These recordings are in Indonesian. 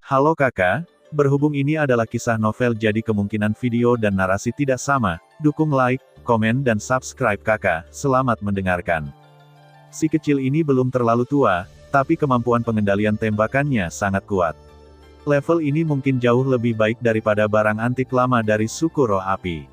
Halo kakak, berhubung ini adalah kisah novel jadi kemungkinan video dan narasi tidak sama, dukung like, komen dan subscribe kakak, selamat mendengarkan. Si kecil ini belum terlalu tua, tapi kemampuan pengendalian tembakannya sangat kuat. Level ini mungkin jauh lebih baik daripada barang antik lama dari suku roh api.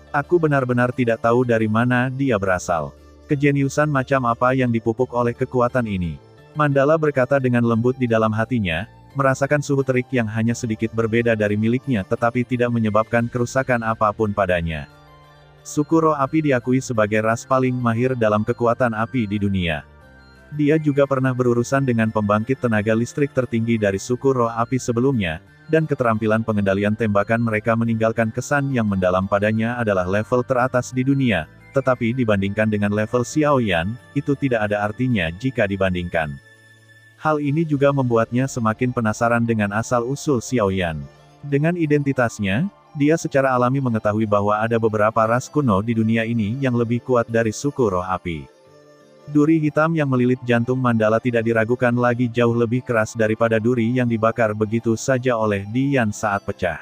Aku benar-benar tidak tahu dari mana dia berasal. Kejeniusan macam apa yang dipupuk oleh kekuatan ini? Mandala berkata dengan lembut di dalam hatinya, merasakan suhu terik yang hanya sedikit berbeda dari miliknya tetapi tidak menyebabkan kerusakan apapun padanya. Suku roh api diakui sebagai ras paling mahir dalam kekuatan api di dunia. Dia juga pernah berurusan dengan pembangkit tenaga listrik tertinggi dari suku roh api sebelumnya, dan keterampilan pengendalian tembakan mereka meninggalkan kesan yang mendalam padanya adalah level teratas di dunia, tetapi dibandingkan dengan level Xiao Yan, itu tidak ada artinya jika dibandingkan. Hal ini juga membuatnya semakin penasaran dengan asal-usul Xiao Yan. Dengan identitasnya, dia secara alami mengetahui bahwa ada beberapa ras kuno di dunia ini yang lebih kuat dari suku roh api. Duri hitam yang melilit jantung Mandala tidak diragukan lagi jauh lebih keras daripada duri yang dibakar begitu saja oleh Dian saat pecah.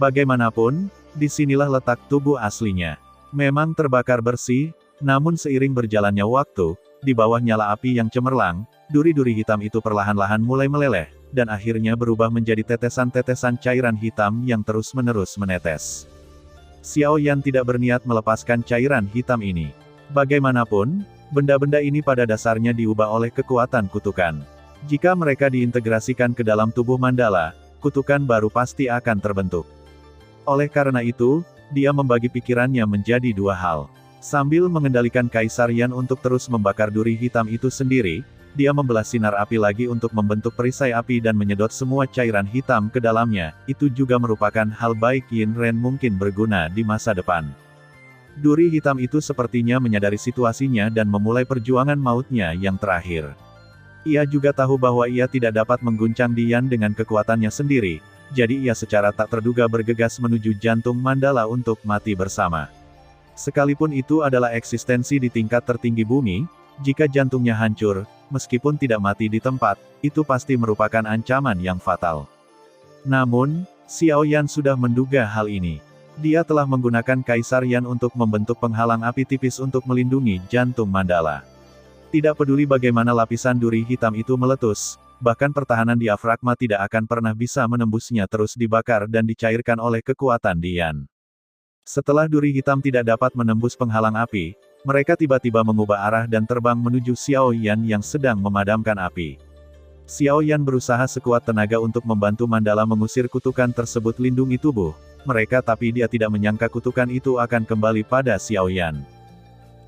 Bagaimanapun, disinilah letak tubuh aslinya. Memang terbakar bersih, namun seiring berjalannya waktu, di bawah nyala api yang cemerlang, duri-duri hitam itu perlahan-lahan mulai meleleh, dan akhirnya berubah menjadi tetesan-tetesan cairan hitam yang terus-menerus menetes. Xiao Yan tidak berniat melepaskan cairan hitam ini. Bagaimanapun, benda-benda ini pada dasarnya diubah oleh kekuatan kutukan. Jika mereka diintegrasikan ke dalam tubuh Mandala, kutukan baru pasti akan terbentuk. Oleh karena itu, dia membagi pikirannya menjadi dua hal. Sambil mengendalikan Kaisar Yan untuk terus membakar duri hitam itu sendiri, dia membelah sinar api lagi untuk membentuk perisai api dan menyedot semua cairan hitam ke dalamnya. Itu juga merupakan hal baik Yin Ren mungkin berguna di masa depan. Duri hitam itu sepertinya menyadari situasinya dan memulai perjuangan mautnya yang terakhir. Ia juga tahu bahwa ia tidak dapat mengguncang Dian dengan kekuatannya sendiri, jadi ia secara tak terduga bergegas menuju jantung Mandala untuk mati bersama. Sekalipun itu adalah eksistensi di tingkat tertinggi bumi, jika jantungnya hancur, meskipun tidak mati di tempat, itu pasti merupakan ancaman yang fatal. Namun, Xiao Yan sudah menduga hal ini. Dia telah menggunakan Kaisar Yan untuk membentuk penghalang api tipis untuk melindungi jantung Mandala. Tidak peduli bagaimana lapisan duri hitam itu meletus, bahkan pertahanan diafragma tidak akan pernah bisa menembusnya terus dibakar dan dicairkan oleh kekuatan Dian. Setelah duri hitam tidak dapat menembus penghalang api, mereka tiba-tiba mengubah arah dan terbang menuju Xiao Yan yang sedang memadamkan api. Xiao Yan berusaha sekuat tenaga untuk membantu Mandala mengusir kutukan tersebut lindungi tubuh mereka tapi dia tidak menyangka kutukan itu akan kembali pada Xiao Yan.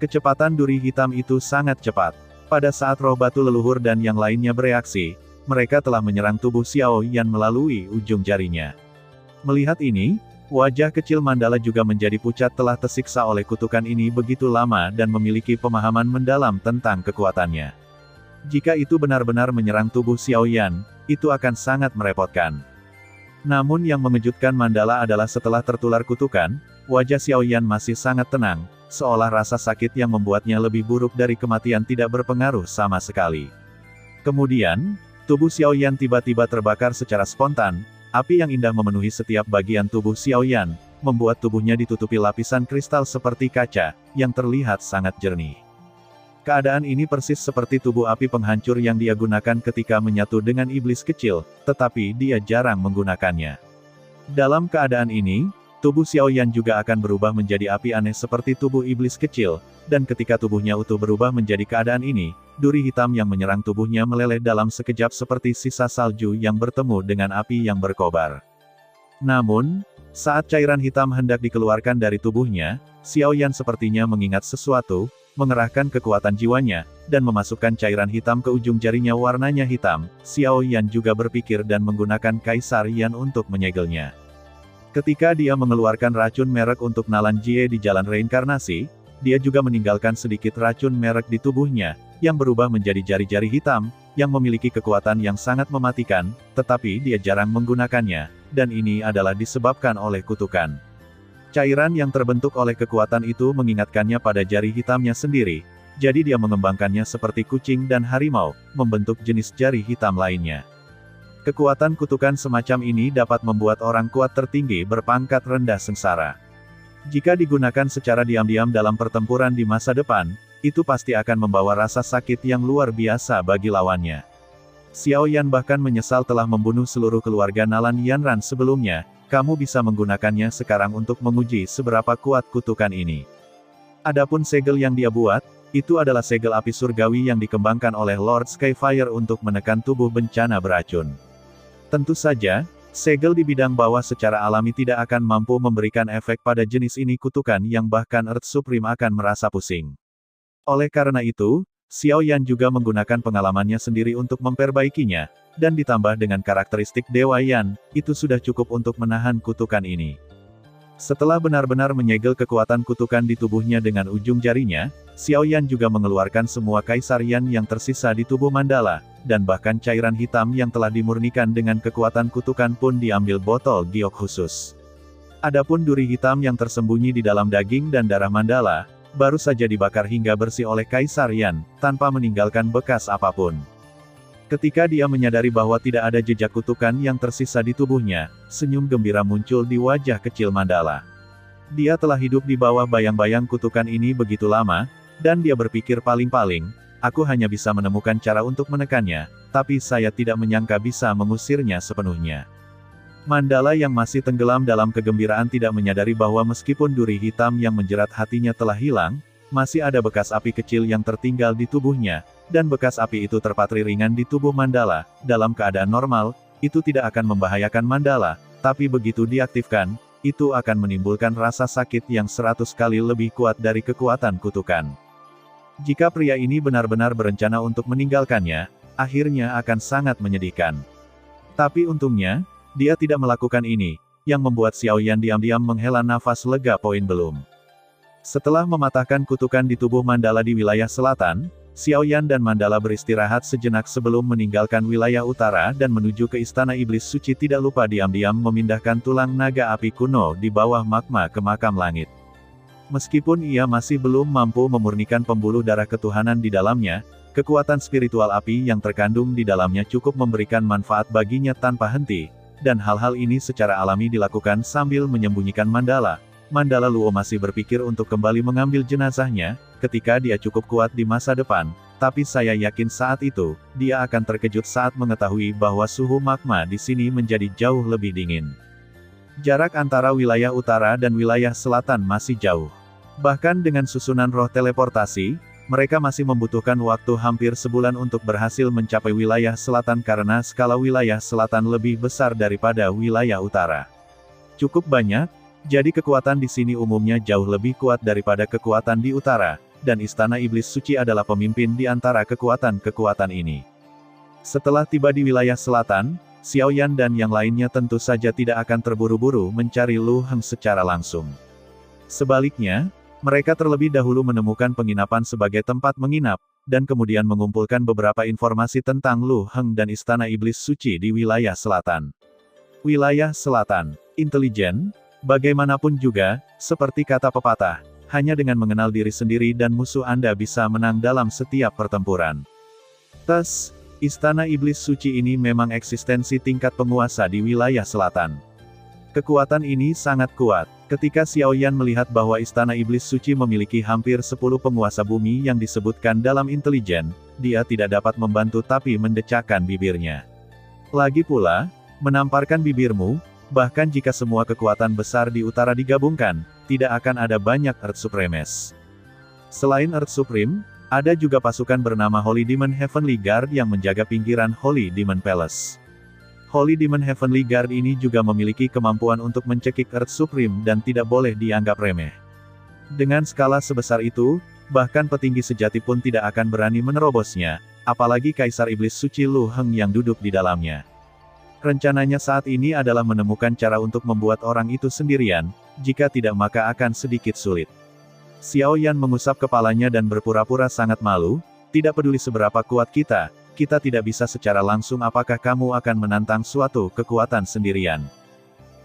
Kecepatan duri hitam itu sangat cepat. Pada saat roh batu leluhur dan yang lainnya bereaksi, mereka telah menyerang tubuh Xiao Yan melalui ujung jarinya. Melihat ini, wajah kecil Mandala juga menjadi pucat telah tersiksa oleh kutukan ini begitu lama dan memiliki pemahaman mendalam tentang kekuatannya. Jika itu benar-benar menyerang tubuh Xiao Yan, itu akan sangat merepotkan. Namun yang mengejutkan Mandala adalah setelah tertular kutukan, wajah Xiao Yan masih sangat tenang, seolah rasa sakit yang membuatnya lebih buruk dari kematian tidak berpengaruh sama sekali. Kemudian, tubuh Xiao Yan tiba-tiba terbakar secara spontan. Api yang indah memenuhi setiap bagian tubuh Xiao Yan, membuat tubuhnya ditutupi lapisan kristal seperti kaca, yang terlihat sangat jernih. Keadaan ini persis seperti tubuh api penghancur yang dia gunakan ketika menyatu dengan iblis kecil, tetapi dia jarang menggunakannya. Dalam keadaan ini, tubuh Xiao Yan juga akan berubah menjadi api aneh seperti tubuh iblis kecil, dan ketika tubuhnya utuh berubah menjadi keadaan ini, duri hitam yang menyerang tubuhnya meleleh dalam sekejap seperti sisa salju yang bertemu dengan api yang berkobar. Namun, saat cairan hitam hendak dikeluarkan dari tubuhnya, Xiao Yan sepertinya mengingat sesuatu, mengerahkan kekuatan jiwanya, dan memasukkan cairan hitam ke ujung jarinya warnanya hitam. Xiao Yan juga berpikir dan menggunakan Kaisar Yan untuk menyegelnya. Ketika dia mengeluarkan racun merek untuk Nalan Jie di jalan reinkarnasi, dia juga meninggalkan sedikit racun merek di tubuhnya, yang berubah menjadi jari-jari hitam, yang memiliki kekuatan yang sangat mematikan, tetapi dia jarang menggunakannya, dan ini adalah disebabkan oleh kutukan. Cairan yang terbentuk oleh kekuatan itu mengingatkannya pada jari hitamnya sendiri, jadi dia mengembangkannya seperti kucing dan harimau, membentuk jenis jari hitam lainnya. Kekuatan kutukan semacam ini dapat membuat orang kuat tertinggi berpangkat rendah sengsara. Jika digunakan secara diam-diam dalam pertempuran di masa depan, itu pasti akan membawa rasa sakit yang luar biasa bagi lawannya. Xiao Yan bahkan menyesal telah membunuh seluruh keluarga Nalan Yanran sebelumnya. Kamu bisa menggunakannya sekarang untuk menguji seberapa kuat kutukan ini. Adapun segel yang dia buat, itu adalah segel api surgawi yang dikembangkan oleh Lord Skyfire untuk menekan tubuh bencana beracun. Tentu saja, segel di bidang bawah secara alami tidak akan mampu memberikan efek pada jenis ini kutukan yang bahkan Earth Supreme akan merasa pusing. Oleh karena itu, Xiao Yan juga menggunakan pengalamannya sendiri untuk memperbaikinya, dan ditambah dengan karakteristik Dewa Yan, itu sudah cukup untuk menahan kutukan ini. Setelah benar-benar menyegel kekuatan kutukan di tubuhnya dengan ujung jarinya, Xiao Yan juga mengeluarkan semua Kaisar Yan yang tersisa di tubuh Mandala, dan bahkan cairan hitam yang telah dimurnikan dengan kekuatan kutukan pun diambil botol giok khusus. Adapun duri hitam yang tersembunyi di dalam daging dan darah Mandala, baru saja dibakar hingga bersih oleh Kaisar Yan, tanpa meninggalkan bekas apapun. Ketika dia menyadari bahwa tidak ada jejak kutukan yang tersisa di tubuhnya, senyum gembira muncul di wajah kecil Mandala. Dia telah hidup di bawah bayang-bayang kutukan ini begitu lama, dan dia berpikir paling-paling, aku hanya bisa menemukan cara untuk menekannya, tapi saya tidak menyangka bisa mengusirnya sepenuhnya. Mandala yang masih tenggelam dalam kegembiraan tidak menyadari bahwa meskipun duri hitam yang menjerat hatinya telah hilang, masih ada bekas api kecil yang tertinggal di tubuhnya, dan bekas api itu terpatri ringan di tubuh Mandala. Dalam keadaan normal, itu tidak akan membahayakan Mandala, tapi begitu diaktifkan, itu akan menimbulkan rasa sakit yang 100 kali lebih kuat dari kekuatan kutukan. Jika pria ini benar-benar berencana untuk meninggalkannya, akhirnya akan sangat menyedihkan. Tapi untungnya, dia tidak melakukan ini, yang membuat Xiao Yan diam-diam menghela nafas lega. Belum. Setelah mematahkan kutukan di tubuh Mandala di wilayah selatan, Xiao Yan dan Mandala beristirahat sejenak sebelum meninggalkan wilayah utara dan menuju ke Istana Iblis Suci. Tidak lupa diam-diam memindahkan tulang naga api kuno di bawah magma ke makam langit. Meskipun ia masih belum mampu memurnikan pembuluh darah ketuhanan di dalamnya, kekuatan spiritual api yang terkandung di dalamnya cukup memberikan manfaat baginya tanpa henti. Dan hal-hal ini secara alami dilakukan sambil menyembunyikan Mandala. Mandala Luo masih berpikir untuk kembali mengambil jenazahnya, ketika dia cukup kuat di masa depan, tapi saya yakin saat itu, dia akan terkejut saat mengetahui bahwa suhu magma di sini menjadi jauh lebih dingin. Jarak antara wilayah utara dan wilayah selatan masih jauh. Bahkan dengan susunan roh teleportasi, mereka masih membutuhkan waktu hampir sebulan untuk berhasil mencapai wilayah selatan karena skala wilayah selatan lebih besar daripada wilayah utara. Cukup banyak, jadi kekuatan di sini umumnya jauh lebih kuat daripada kekuatan di utara, dan Istana Iblis Suci adalah pemimpin di antara kekuatan-kekuatan ini. Setelah tiba di wilayah selatan, Xiao Yan dan yang lainnya tentu saja tidak akan terburu-buru mencari Lu Heng secara langsung. Sebaliknya, mereka terlebih dahulu menemukan penginapan sebagai tempat menginap, dan kemudian mengumpulkan beberapa informasi tentang Lu Heng dan Istana Iblis Suci di wilayah selatan. Wilayah selatan, intelijen, bagaimanapun juga, seperti kata pepatah, hanya dengan mengenal diri sendiri dan musuh Anda bisa menang dalam setiap pertempuran. Thus, Istana Iblis Suci ini memang eksistensi tingkat penguasa di wilayah selatan. Kekuatan ini sangat kuat. Ketika Xiao Yan melihat bahwa Istana Iblis Suci memiliki hampir 10 penguasa bumi yang disebutkan dalam intelijen, dia tidak dapat membantu tapi mendecakkan bibirnya. Lagi pula, menamparkan bibirmu, bahkan jika semua kekuatan besar di utara digabungkan, tidak akan ada banyak Earth Supremes. Selain Earth Supreme, ada juga pasukan bernama Holy Demon Heavenly Guard yang menjaga pinggiran Holy Demon Palace. Holy Demon Heavenly Guard ini juga memiliki kemampuan untuk mencekik Earth Supreme dan tidak boleh dianggap remeh. Dengan skala sebesar itu, bahkan petinggi sejati pun tidak akan berani menerobosnya, apalagi Kaisar Iblis Suci Lu Heng yang duduk di dalamnya. Rencananya saat ini adalah menemukan cara untuk membuat orang itu sendirian, jika tidak maka akan sedikit sulit. Xiao Yan mengusap kepalanya dan berpura-pura sangat malu, tidak peduli seberapa kuat kita tidak bisa secara langsung apakah kamu akan menantang suatu kekuatan sendirian.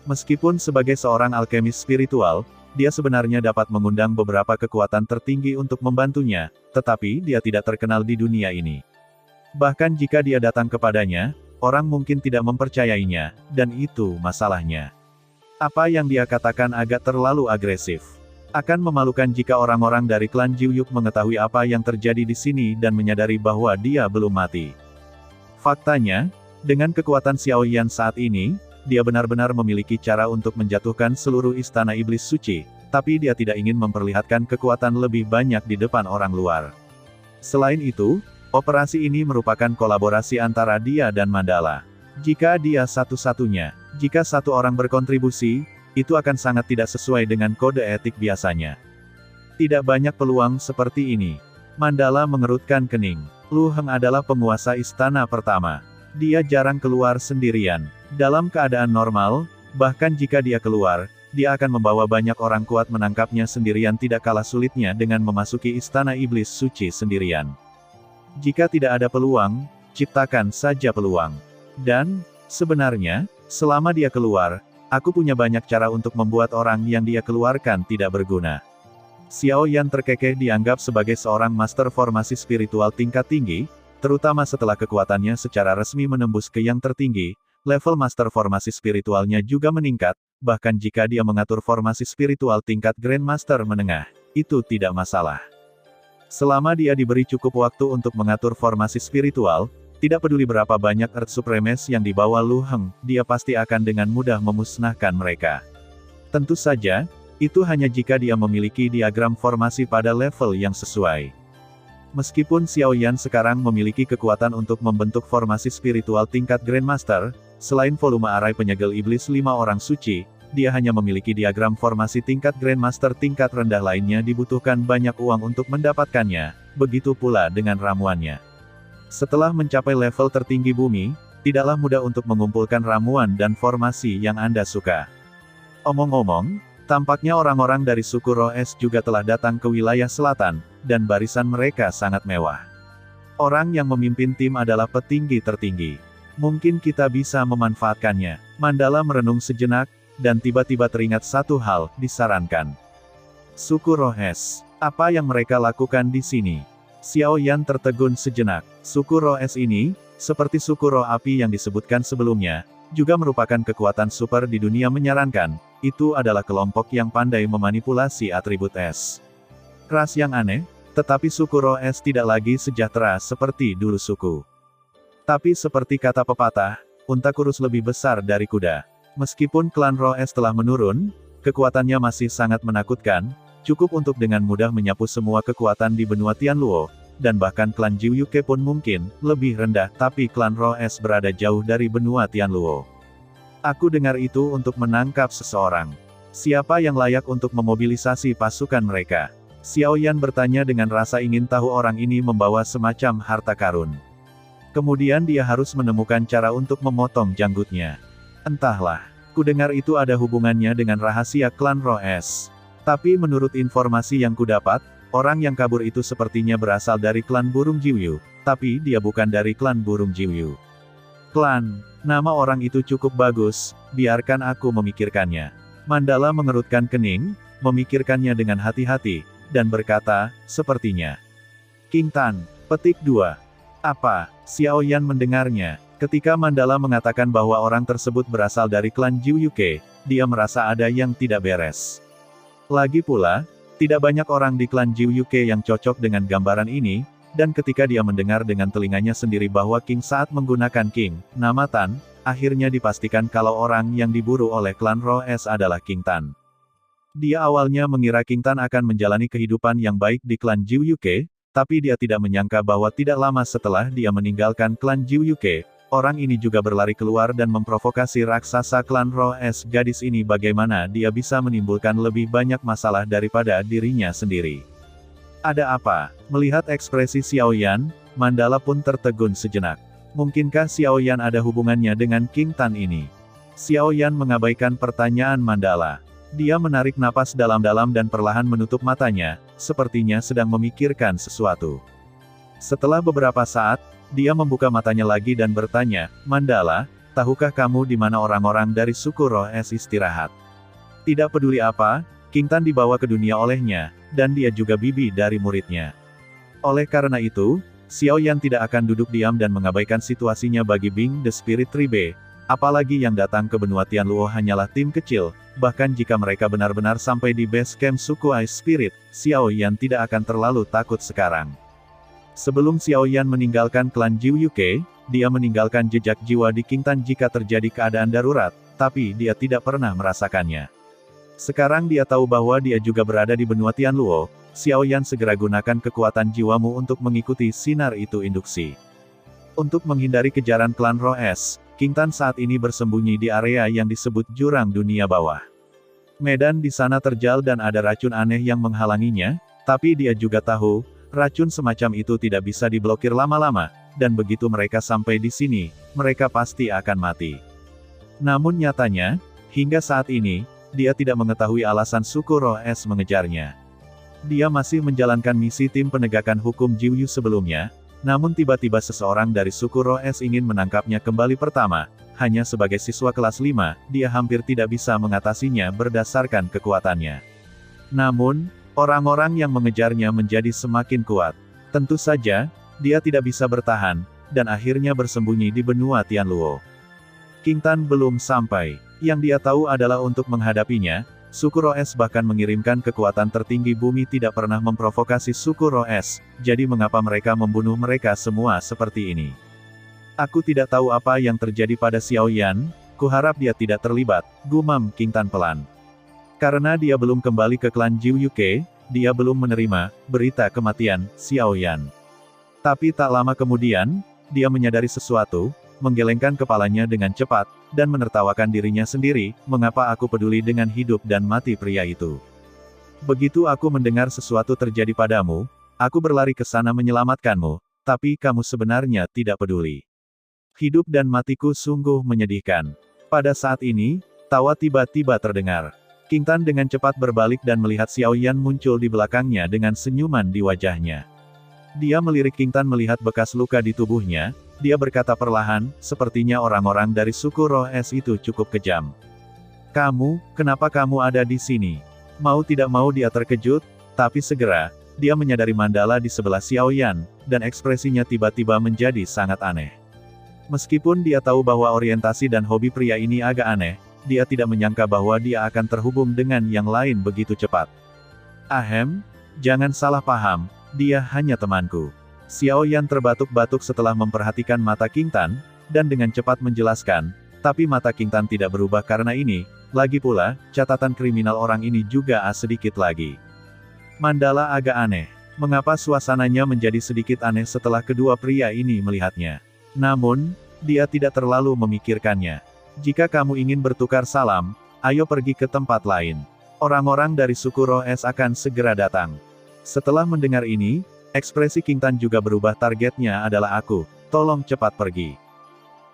Meskipun sebagai seorang alkemis spiritual, dia sebenarnya dapat mengundang beberapa kekuatan tertinggi untuk membantunya, tetapi dia tidak terkenal di dunia ini. Bahkan jika dia datang kepadanya, orang mungkin tidak mempercayainya, dan itu masalahnya. Apa yang dia katakan agak terlalu agresif. Akan memalukan jika orang-orang dari klan Jiuyuk mengetahui apa yang terjadi di sini dan menyadari bahwa dia belum mati. Faktanya, dengan kekuatan Xiao Yan saat ini, dia benar-benar memiliki cara untuk menjatuhkan seluruh istana iblis suci, tapi dia tidak ingin memperlihatkan kekuatan lebih banyak di depan orang luar. Selain itu, operasi ini merupakan kolaborasi antara dia dan Mandala. Jika dia satu-satunya, jika satu orang berkontribusi, itu akan sangat tidak sesuai dengan kode etik biasanya. Tidak banyak peluang seperti ini. Mandala mengerutkan kening. Lu Heng adalah penguasa istana pertama. Dia jarang keluar sendirian. Dalam keadaan normal, bahkan jika dia keluar, dia akan membawa banyak orang kuat menangkapnya sendirian, tidak kalah sulitnya dengan memasuki istana iblis suci sendirian. Jika tidak ada peluang, ciptakan saja peluang. Dan, sebenarnya, selama dia keluar, aku punya banyak cara untuk membuat orang yang dia keluarkan tidak berguna. Xiao Yan terkekeh dianggap sebagai seorang master formasi spiritual tingkat tinggi, terutama setelah kekuatannya secara resmi menembus ke yang tertinggi, level master formasi spiritualnya juga meningkat, bahkan jika dia mengatur formasi spiritual tingkat Grandmaster menengah, itu tidak masalah. Selama dia diberi cukup waktu untuk mengatur formasi spiritual, tidak peduli berapa banyak Earth Supremes yang dibawa Lu Heng, dia pasti akan dengan mudah memusnahkan mereka. Tentu saja, itu hanya jika dia memiliki diagram formasi pada level yang sesuai. Meskipun Xiao Yan sekarang memiliki kekuatan untuk membentuk formasi spiritual tingkat Grandmaster, selain volume arai penyegel iblis 5 orang suci, dia hanya memiliki diagram formasi tingkat Grandmaster tingkat rendah lainnya, dibutuhkan banyak uang untuk mendapatkannya, begitu pula dengan ramuannya. Setelah mencapai level tertinggi bumi, tidaklah mudah untuk mengumpulkan ramuan dan formasi yang Anda suka. Omong-omong, tampaknya orang-orang dari suku Roh Es juga telah datang ke wilayah selatan, dan barisan mereka sangat mewah. Orang yang memimpin tim adalah petinggi tertinggi. Mungkin kita bisa memanfaatkannya. Mandala merenung sejenak, dan tiba-tiba teringat satu hal, disarankan. Suku Roh Es, apa yang mereka lakukan di sini? Xiao Yan tertegun sejenak. Suku Roh Es ini, seperti suku Roh Api yang disebutkan sebelumnya, juga merupakan kekuatan super di dunia, menyarankan, itu adalah kelompok yang pandai memanipulasi atribut es. Ras yang aneh, tetapi suku Roh Es tidak lagi sejahtera seperti dulu suku. Tapi seperti kata pepatah, unta kurus lebih besar dari kuda. Meskipun klan Roh Es telah menurun, kekuatannya masih sangat menakutkan, cukup untuk dengan mudah menyapu semua kekuatan di benua Tianluo, dan bahkan klan Jiuyuke pun mungkin lebih rendah, tapi klan Roh Es berada jauh dari benua Tianluo. Aku dengar itu untuk menangkap seseorang. Siapa yang layak untuk memobilisasi pasukan mereka? Xiao Yan bertanya dengan rasa ingin tahu. Orang ini membawa semacam harta karun. Kemudian dia harus menemukan cara untuk memotong janggutnya. Entahlah, kudengar itu ada hubungannya dengan rahasia klan Roh Es. Tapi menurut informasi yang kudapat, orang yang kabur itu sepertinya berasal dari klan Burung Jiuyu, tapi dia bukan dari klan Burung Jiuyu. Klan, nama orang itu cukup bagus, biarkan aku memikirkannya. Mandala mengerutkan kening, memikirkannya dengan hati-hati, dan berkata, sepertinya. King Tan, petik 2. Apa? Xiao Yan mendengarnya. Ketika Mandala mengatakan bahwa orang tersebut berasal dari klan Jiuyuke, dia merasa ada yang tidak beres. Lagi pula, tidak banyak orang di klan Jiuyuke yang cocok dengan gambaran ini, dan ketika dia mendengar dengan telinganya sendiri bahwa King saat menggunakan King, nama Tan, akhirnya dipastikan kalau orang yang diburu oleh klan Roh Es adalah King Tan. Dia awalnya mengira King Tan akan menjalani kehidupan yang baik di klan Jiuyuke, tapi dia tidak menyangka bahwa tidak lama setelah dia meninggalkan klan Jiuyuke, orang ini juga berlari keluar dan memprovokasi raksasa klan Roh Es. Gadis ini bagaimana dia bisa menimbulkan lebih banyak masalah daripada dirinya sendiri? Ada apa? Melihat ekspresi Xiao Yan, Mandala pun tertegun sejenak. Mungkinkah Xiao Yan ada hubungannya dengan King Tan ini? Xiao Yan mengabaikan pertanyaan Mandala. Dia menarik napas dalam-dalam dan perlahan menutup matanya, sepertinya sedang memikirkan sesuatu. Setelah beberapa saat, dia membuka matanya lagi dan bertanya, Mandala, tahukah kamu di mana orang-orang dari suku Roh Es istirahat? Tidak peduli apa, King Tan dibawa ke dunia olehnya, dan dia juga bibi dari muridnya. Oleh karena itu, Xiao Yan tidak akan duduk diam dan mengabaikan situasinya bagi Bing The Spirit Tribe. Apalagi yang datang ke benua Tianluo hanyalah tim kecil, bahkan jika mereka benar-benar sampai di base camp suku Ice Spirit, Xiao Yan tidak akan terlalu takut sekarang. Sebelum Xiao Yan meninggalkan klan Jiu Yuke, dia meninggalkan jejak jiwa di Qingtan jika terjadi keadaan darurat, tapi dia tidak pernah merasakannya. Sekarang dia tahu bahwa dia juga berada di benua Tianluo. Xiao Yan segera gunakan kekuatan jiwamu untuk mengikuti sinar itu induksi. Untuk menghindari kejaran klan Roh Es, Qingtan saat ini bersembunyi di area yang disebut Jurang Dunia Bawah. Medan di sana terjal dan ada racun aneh yang menghalanginya, tapi dia juga tahu, racun semacam itu tidak bisa diblokir lama-lama, dan begitu mereka sampai di sini, mereka pasti akan mati. Namun nyatanya, hingga saat ini, dia tidak mengetahui alasan suku Roh Es mengejarnya. Dia masih menjalankan misi tim penegakan hukum Jiu Yu sebelumnya, namun tiba-tiba seseorang dari suku Roh Es ingin menangkapnya kembali pertama, hanya sebagai siswa kelas 5, dia hampir tidak bisa mengatasinya berdasarkan kekuatannya. Namun, orang-orang yang mengejarnya menjadi semakin kuat. Tentu saja, dia tidak bisa bertahan, dan akhirnya bersembunyi di benua Tianluo. Qingtan belum sampai. Yang dia tahu adalah untuk menghadapinya, suku Roh Es bahkan mengirimkan kekuatan tertinggi bumi tidak pernah memprovokasi suku Roh Es, jadi mengapa mereka membunuh mereka semua seperti ini? Aku tidak tahu apa yang terjadi pada Xiao Yan, kuharap dia tidak terlibat, gumam Qingtan pelan. Karena dia belum kembali ke klan Jiu Yuke, dia belum menerima berita kematian Xiao Yan. Tapi tak lama kemudian, dia menyadari sesuatu, menggelengkan kepalanya dengan cepat, dan menertawakan dirinya sendiri, mengapa aku peduli dengan hidup dan mati pria itu. Begitu aku mendengar sesuatu terjadi padamu, aku berlari ke sana menyelamatkanmu, tapi kamu sebenarnya tidak peduli. Hidup dan matiku sungguh menyedihkan. Pada saat ini, tawa tiba-tiba terdengar. Qingtan dengan cepat berbalik dan melihat Xiao Yan muncul di belakangnya dengan senyuman di wajahnya. Dia melirik Qingtan melihat bekas luka di tubuhnya. Dia berkata perlahan, sepertinya orang-orang dari suku Roh Es itu cukup kejam. Kenapa kamu ada di sini? Mau tidak mau dia terkejut, tapi segera, dia menyadari Mandala di sebelah Xiao Yan, dan ekspresinya tiba-tiba menjadi sangat aneh. Meskipun dia tahu bahwa orientasi dan hobi pria ini agak aneh, dia tidak menyangka bahwa dia akan terhubung dengan yang lain begitu cepat. Ahem, jangan salah paham, dia hanya temanku. Xiao Yan terbatuk-batuk setelah memperhatikan mata Qingtan, dan dengan cepat menjelaskan, tapi mata Qingtan tidak berubah karena ini, lagi pula, catatan kriminal orang ini juga sedikit lagi. Mandala agak aneh. Mengapa suasananya menjadi sedikit aneh setelah kedua pria ini melihatnya? Namun, dia tidak terlalu memikirkannya. Jika kamu ingin bertukar salam, ayo pergi ke tempat lain. Orang-orang dari suku Roh Es akan segera datang. Setelah mendengar ini, ekspresi Qingtan juga berubah. Targetnya adalah aku, tolong cepat pergi.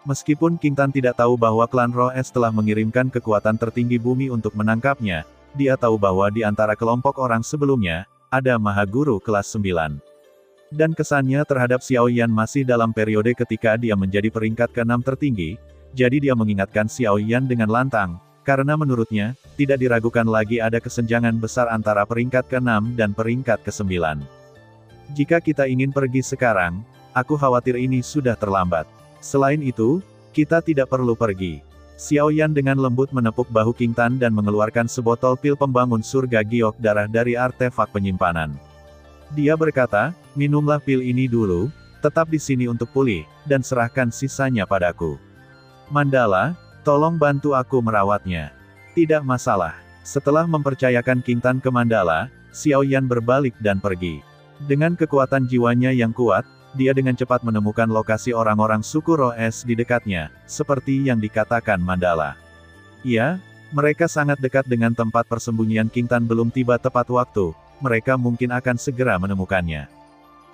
Meskipun Qingtan tidak tahu bahwa klan Roh Es telah mengirimkan kekuatan tertinggi bumi untuk menangkapnya, dia tahu bahwa di antara kelompok orang sebelumnya, ada Mahaguru kelas 9. Dan kesannya terhadap Xiao Yan masih dalam periode ketika dia menjadi peringkat ke-6 tertinggi, jadi dia mengingatkan Xiao Yan dengan lantang, karena menurutnya, tidak diragukan lagi ada kesenjangan besar antara peringkat ke-6 dan peringkat ke-9. Jika kita ingin pergi sekarang, aku khawatir ini sudah terlambat. Selain itu, kita tidak perlu pergi. Xiao Yan dengan lembut menepuk bahu Qingtan dan mengeluarkan sebotol pil pembangun surga giok darah dari artefak penyimpanan. Dia berkata, minumlah pil ini dulu, tetap di sini untuk pulih, dan serahkan sisanya padaku. Mandala, tolong bantu aku merawatnya. Tidak masalah. Setelah mempercayakan Qingtan ke Mandala, Xiao Yan berbalik dan pergi. Dengan kekuatan jiwanya yang kuat, dia dengan cepat menemukan lokasi orang-orang suku Roh Es di dekatnya, seperti yang dikatakan Mandala. Ya, mereka sangat dekat dengan tempat persembunyian Qingtan belum tiba tepat waktu, mereka mungkin akan segera menemukannya.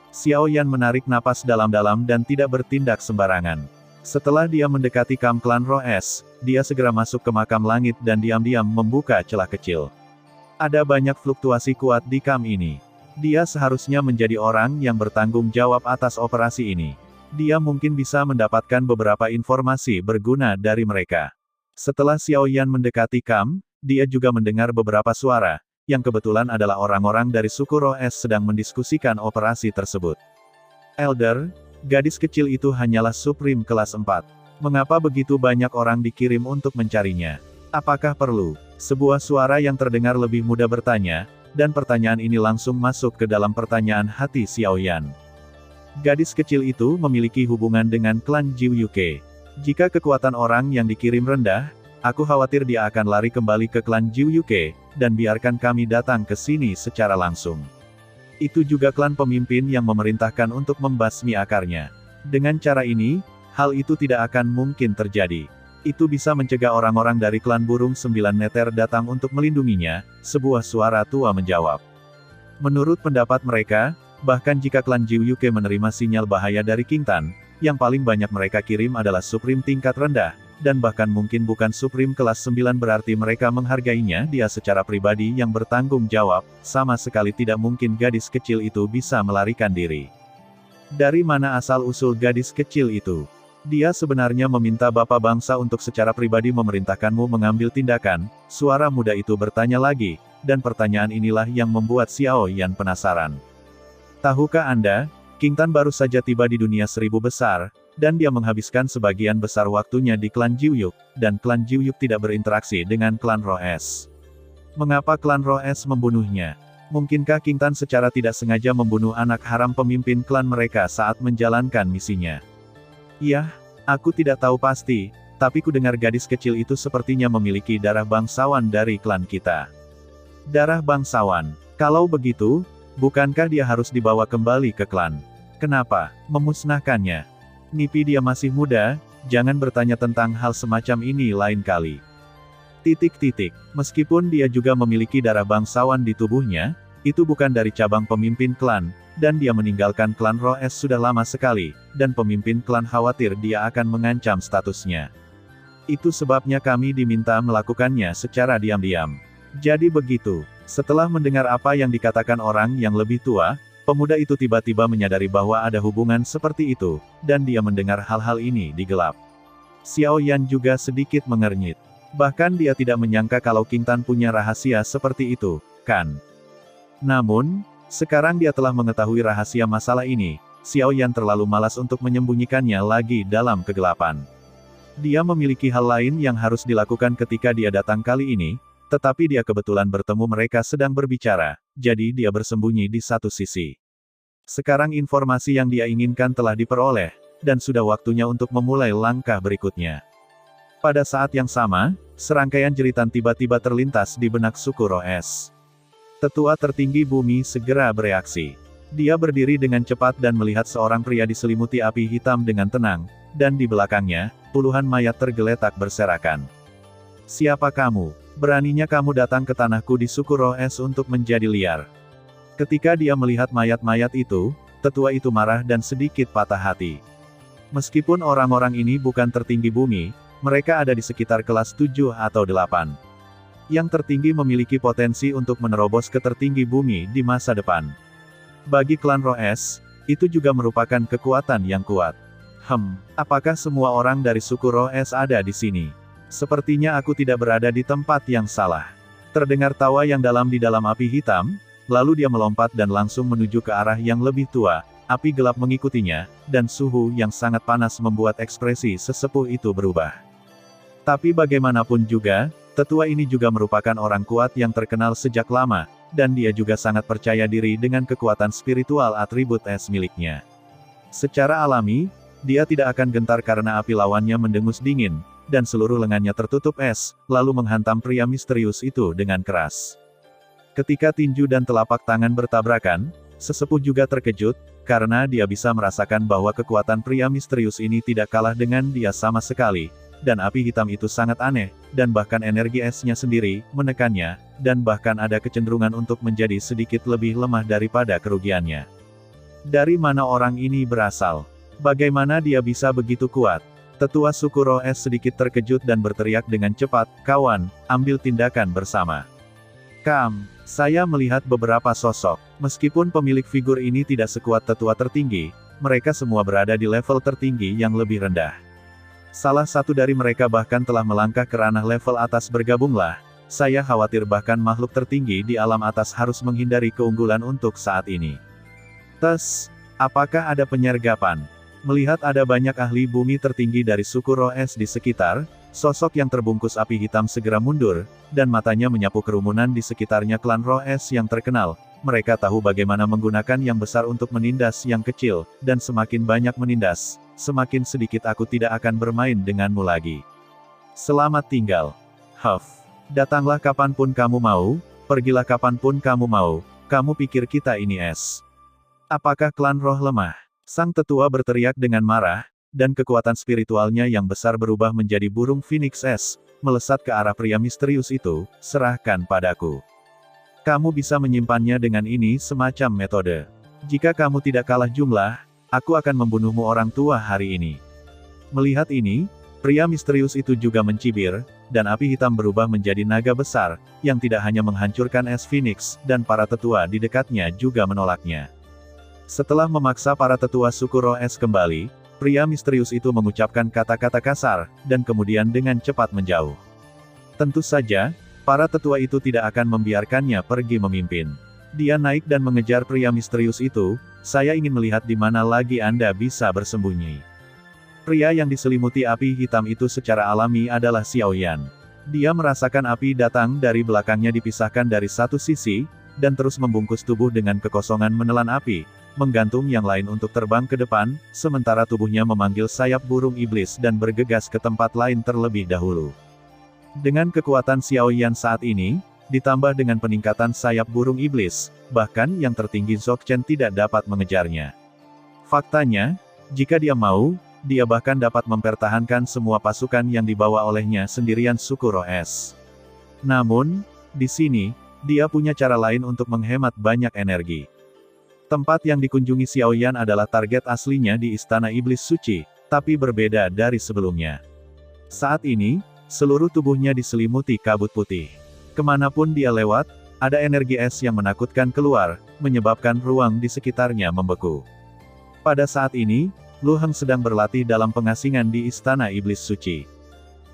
Xiao Yan menarik napas dalam-dalam dan tidak bertindak sembarangan. Setelah dia mendekati kamp klan Roh Es, dia segera masuk ke makam langit dan diam-diam membuka celah kecil. Ada banyak fluktuasi kuat di kamp ini. Dia seharusnya menjadi orang yang bertanggung jawab atas operasi ini. Dia mungkin bisa mendapatkan beberapa informasi berguna dari mereka. Setelah Xiao Yan mendekati kamp, dia juga mendengar beberapa suara, yang kebetulan adalah orang-orang dari suku Roh Es sedang mendiskusikan operasi tersebut. Elder, gadis kecil itu hanyalah Supreme kelas 4. Mengapa begitu banyak orang dikirim untuk mencarinya? Apakah perlu? Sebuah suara yang terdengar lebih muda bertanya, dan pertanyaan ini langsung masuk ke dalam pertanyaan hati Xiaoyan. Gadis kecil itu memiliki hubungan dengan klan Jiu Yuke. Jika kekuatan orang yang dikirim rendah, aku khawatir dia akan lari kembali ke klan Jiu Yuke, dan biarkan kami datang ke sini secara langsung. Itu juga klan pemimpin yang memerintahkan untuk membasmi akarnya. Dengan cara ini, hal itu tidak akan mungkin terjadi. Itu bisa mencegah orang-orang dari klan burung 9 meter datang untuk melindunginya, sebuah suara tua menjawab. Menurut pendapat mereka, bahkan jika klan Jiu Yuke menerima sinyal bahaya dari King Tan, yang paling banyak mereka kirim adalah Supreme tingkat rendah, dan bahkan mungkin bukan Supreme kelas 9 berarti mereka menghargainya dia secara pribadi yang bertanggung jawab, sama sekali tidak mungkin gadis kecil itu bisa melarikan diri. Dari mana asal-usul gadis kecil itu? Dia sebenarnya meminta Bapak Bangsa untuk secara pribadi memerintahkanmu mengambil tindakan, suara muda itu bertanya lagi, dan pertanyaan inilah yang membuat Xiaoyan penasaran. Tahukah Anda, King Tan baru saja tiba di dunia 1000 besar, dan dia menghabiskan sebagian besar waktunya di klan Jiu Yuk, dan klan Jiu Yuk tidak berinteraksi dengan klan Roes. Mengapa klan Roes membunuhnya? Mungkinkah King Tan secara tidak sengaja membunuh anak haram pemimpin klan mereka saat menjalankan misinya? Yah, aku tidak tahu pasti, tapi ku dengar gadis kecil itu sepertinya memiliki darah bangsawan dari klan kita. Darah bangsawan. Kalau begitu, bukankah dia harus dibawa kembali ke klan? Kenapa memusnahkannya? Nipi dia masih muda, jangan bertanya tentang hal semacam ini lain kali. Meskipun dia juga memiliki darah bangsawan di tubuhnya, itu bukan dari cabang pemimpin klan, dan dia meninggalkan klan Roes sudah lama sekali, dan pemimpin klan khawatir dia akan mengancam statusnya. Itu sebabnya kami diminta melakukannya secara diam-diam. Jadi begitu, setelah mendengar apa yang dikatakan orang yang lebih tua, pemuda itu tiba-tiba menyadari bahwa ada hubungan seperti itu, dan dia mendengar hal-hal ini di gelap. Xiaoyan juga sedikit mengernyit. Bahkan dia tidak menyangka kalau King Tan punya rahasia seperti itu, kan? Namun, sekarang dia telah mengetahui rahasia masalah ini, Xiaoyan terlalu malas untuk menyembunyikannya lagi dalam kegelapan. Dia memiliki hal lain yang harus dilakukan ketika dia datang kali ini, tetapi dia kebetulan bertemu mereka sedang berbicara, jadi dia bersembunyi di satu sisi. Sekarang informasi yang dia inginkan telah diperoleh, dan sudah waktunya untuk memulai langkah berikutnya. Pada saat yang sama, serangkaian jeritan tiba-tiba terlintas di benak suku Roes. Tetua tertinggi bumi segera bereaksi. Dia berdiri dengan cepat dan melihat seorang pria diselimuti api hitam dengan tenang, dan di belakangnya, puluhan mayat tergeletak berserakan. Siapa kamu? Beraninya kamu datang ke tanahku di suku Roes untuk menjadi liar. Ketika dia melihat mayat-mayat itu, tetua itu marah dan sedikit patah hati. Meskipun orang-orang ini bukan tertinggi bumi, mereka ada di sekitar kelas 7 atau 8. Yang tertinggi memiliki potensi untuk menerobos ke tertinggi bumi di masa depan. Bagi klan Roes, itu juga merupakan kekuatan yang kuat. Apakah semua orang dari suku Roes ada di sini? Sepertinya aku tidak berada di tempat yang salah. Terdengar tawa yang dalam di dalam api hitam, lalu dia melompat dan langsung menuju ke arah yang lebih tua, api gelap mengikutinya, dan suhu yang sangat panas membuat ekspresi sesepuh itu berubah. Tapi bagaimanapun juga, tetua ini juga merupakan orang kuat yang terkenal sejak lama, dan dia juga sangat percaya diri dengan kekuatan spiritual atribut es miliknya. Secara alami, dia tidak akan gentar karena api lawannya mendengus dingin, dan seluruh lengannya tertutup es, lalu menghantam pria misterius itu dengan keras. Ketika tinju dan telapak tangan bertabrakan, sesepuh juga terkejut, karena dia bisa merasakan bahwa kekuatan pria misterius ini tidak kalah dengan dia sama sekali. Dan api hitam itu sangat aneh, dan bahkan energi esnya sendiri, menekannya, dan bahkan ada kecenderungan untuk menjadi sedikit lebih lemah daripada kerugiannya. Dari mana orang ini berasal? Bagaimana dia bisa begitu kuat? Tetua suku Roes sedikit terkejut dan berteriak dengan cepat, kawan, ambil tindakan bersama. Saya melihat beberapa sosok. Meskipun pemilik figur ini tidak sekuat tetua tertinggi, mereka semua berada di level tertinggi yang lebih rendah. Salah satu dari mereka bahkan telah melangkah ke ranah level atas. Bergabunglah, saya khawatir bahkan makhluk tertinggi di alam atas harus menghindari keunggulan untuk saat ini. Apakah ada penyergapan? Melihat ada banyak ahli bumi tertinggi dari suku roh es di sekitar, sosok yang terbungkus api hitam segera mundur, dan matanya menyapu kerumunan di sekitarnya klan roh es yang terkenal. Mereka tahu bagaimana menggunakan yang besar untuk menindas yang kecil, dan semakin banyak menindas, semakin sedikit aku tidak akan bermain denganmu lagi. Selamat tinggal. Huff. Datanglah kapanpun kamu mau, pergilah kapanpun kamu mau, kamu pikir kita ini es? Apakah klan roh lemah? Sang tetua berteriak dengan marah, dan kekuatan spiritualnya yang besar berubah menjadi burung Phoenix es, melesat ke arah pria misterius itu. Serahkan padaku. Kamu bisa menyimpannya dengan ini semacam metode. Jika kamu tidak kalah jumlah, aku akan membunuhmu orang tua hari ini. Melihat ini, pria misterius itu juga mencibir, dan api hitam berubah menjadi naga besar, yang tidak hanya menghancurkan es Phoenix, dan para tetua di dekatnya juga menolaknya. Setelah memaksa para tetua suku roh es kembali, pria misterius itu mengucapkan kata-kata kasar, dan kemudian dengan cepat menjauh. Tentu saja, para tetua itu tidak akan membiarkannya pergi memimpin. Dia naik dan mengejar pria misterius itu. Saya ingin melihat di mana lagi Anda bisa bersembunyi. Pria yang diselimuti api hitam itu secara alami adalah Xiao Yan. Dia merasakan api datang dari belakangnya dipisahkan dari satu sisi, dan terus membungkus tubuh dengan kekosongan menelan api, menggantung yang lain untuk terbang ke depan, sementara tubuhnya memanggil sayap burung iblis dan bergegas ke tempat lain terlebih dahulu. Dengan kekuatan Xiao Yan saat ini, ditambah dengan peningkatan sayap burung iblis, bahkan yang tertinggi Zhou Chen tidak dapat mengejarnya. Faktanya, jika dia mau, dia bahkan dapat mempertahankan semua pasukan yang dibawa olehnya sendirian suku roh es. Namun, di sini, dia punya cara lain untuk menghemat banyak energi. Tempat yang dikunjungi Xiao Yan adalah target aslinya di Istana Iblis Suci, tapi berbeda dari sebelumnya. Saat ini, seluruh tubuhnya diselimuti kabut putih. Kemanapun dia lewat, ada energi es yang menakutkan keluar, menyebabkan ruang di sekitarnya membeku. Pada saat ini, Lu Heng sedang berlatih dalam pengasingan di Istana Iblis Suci.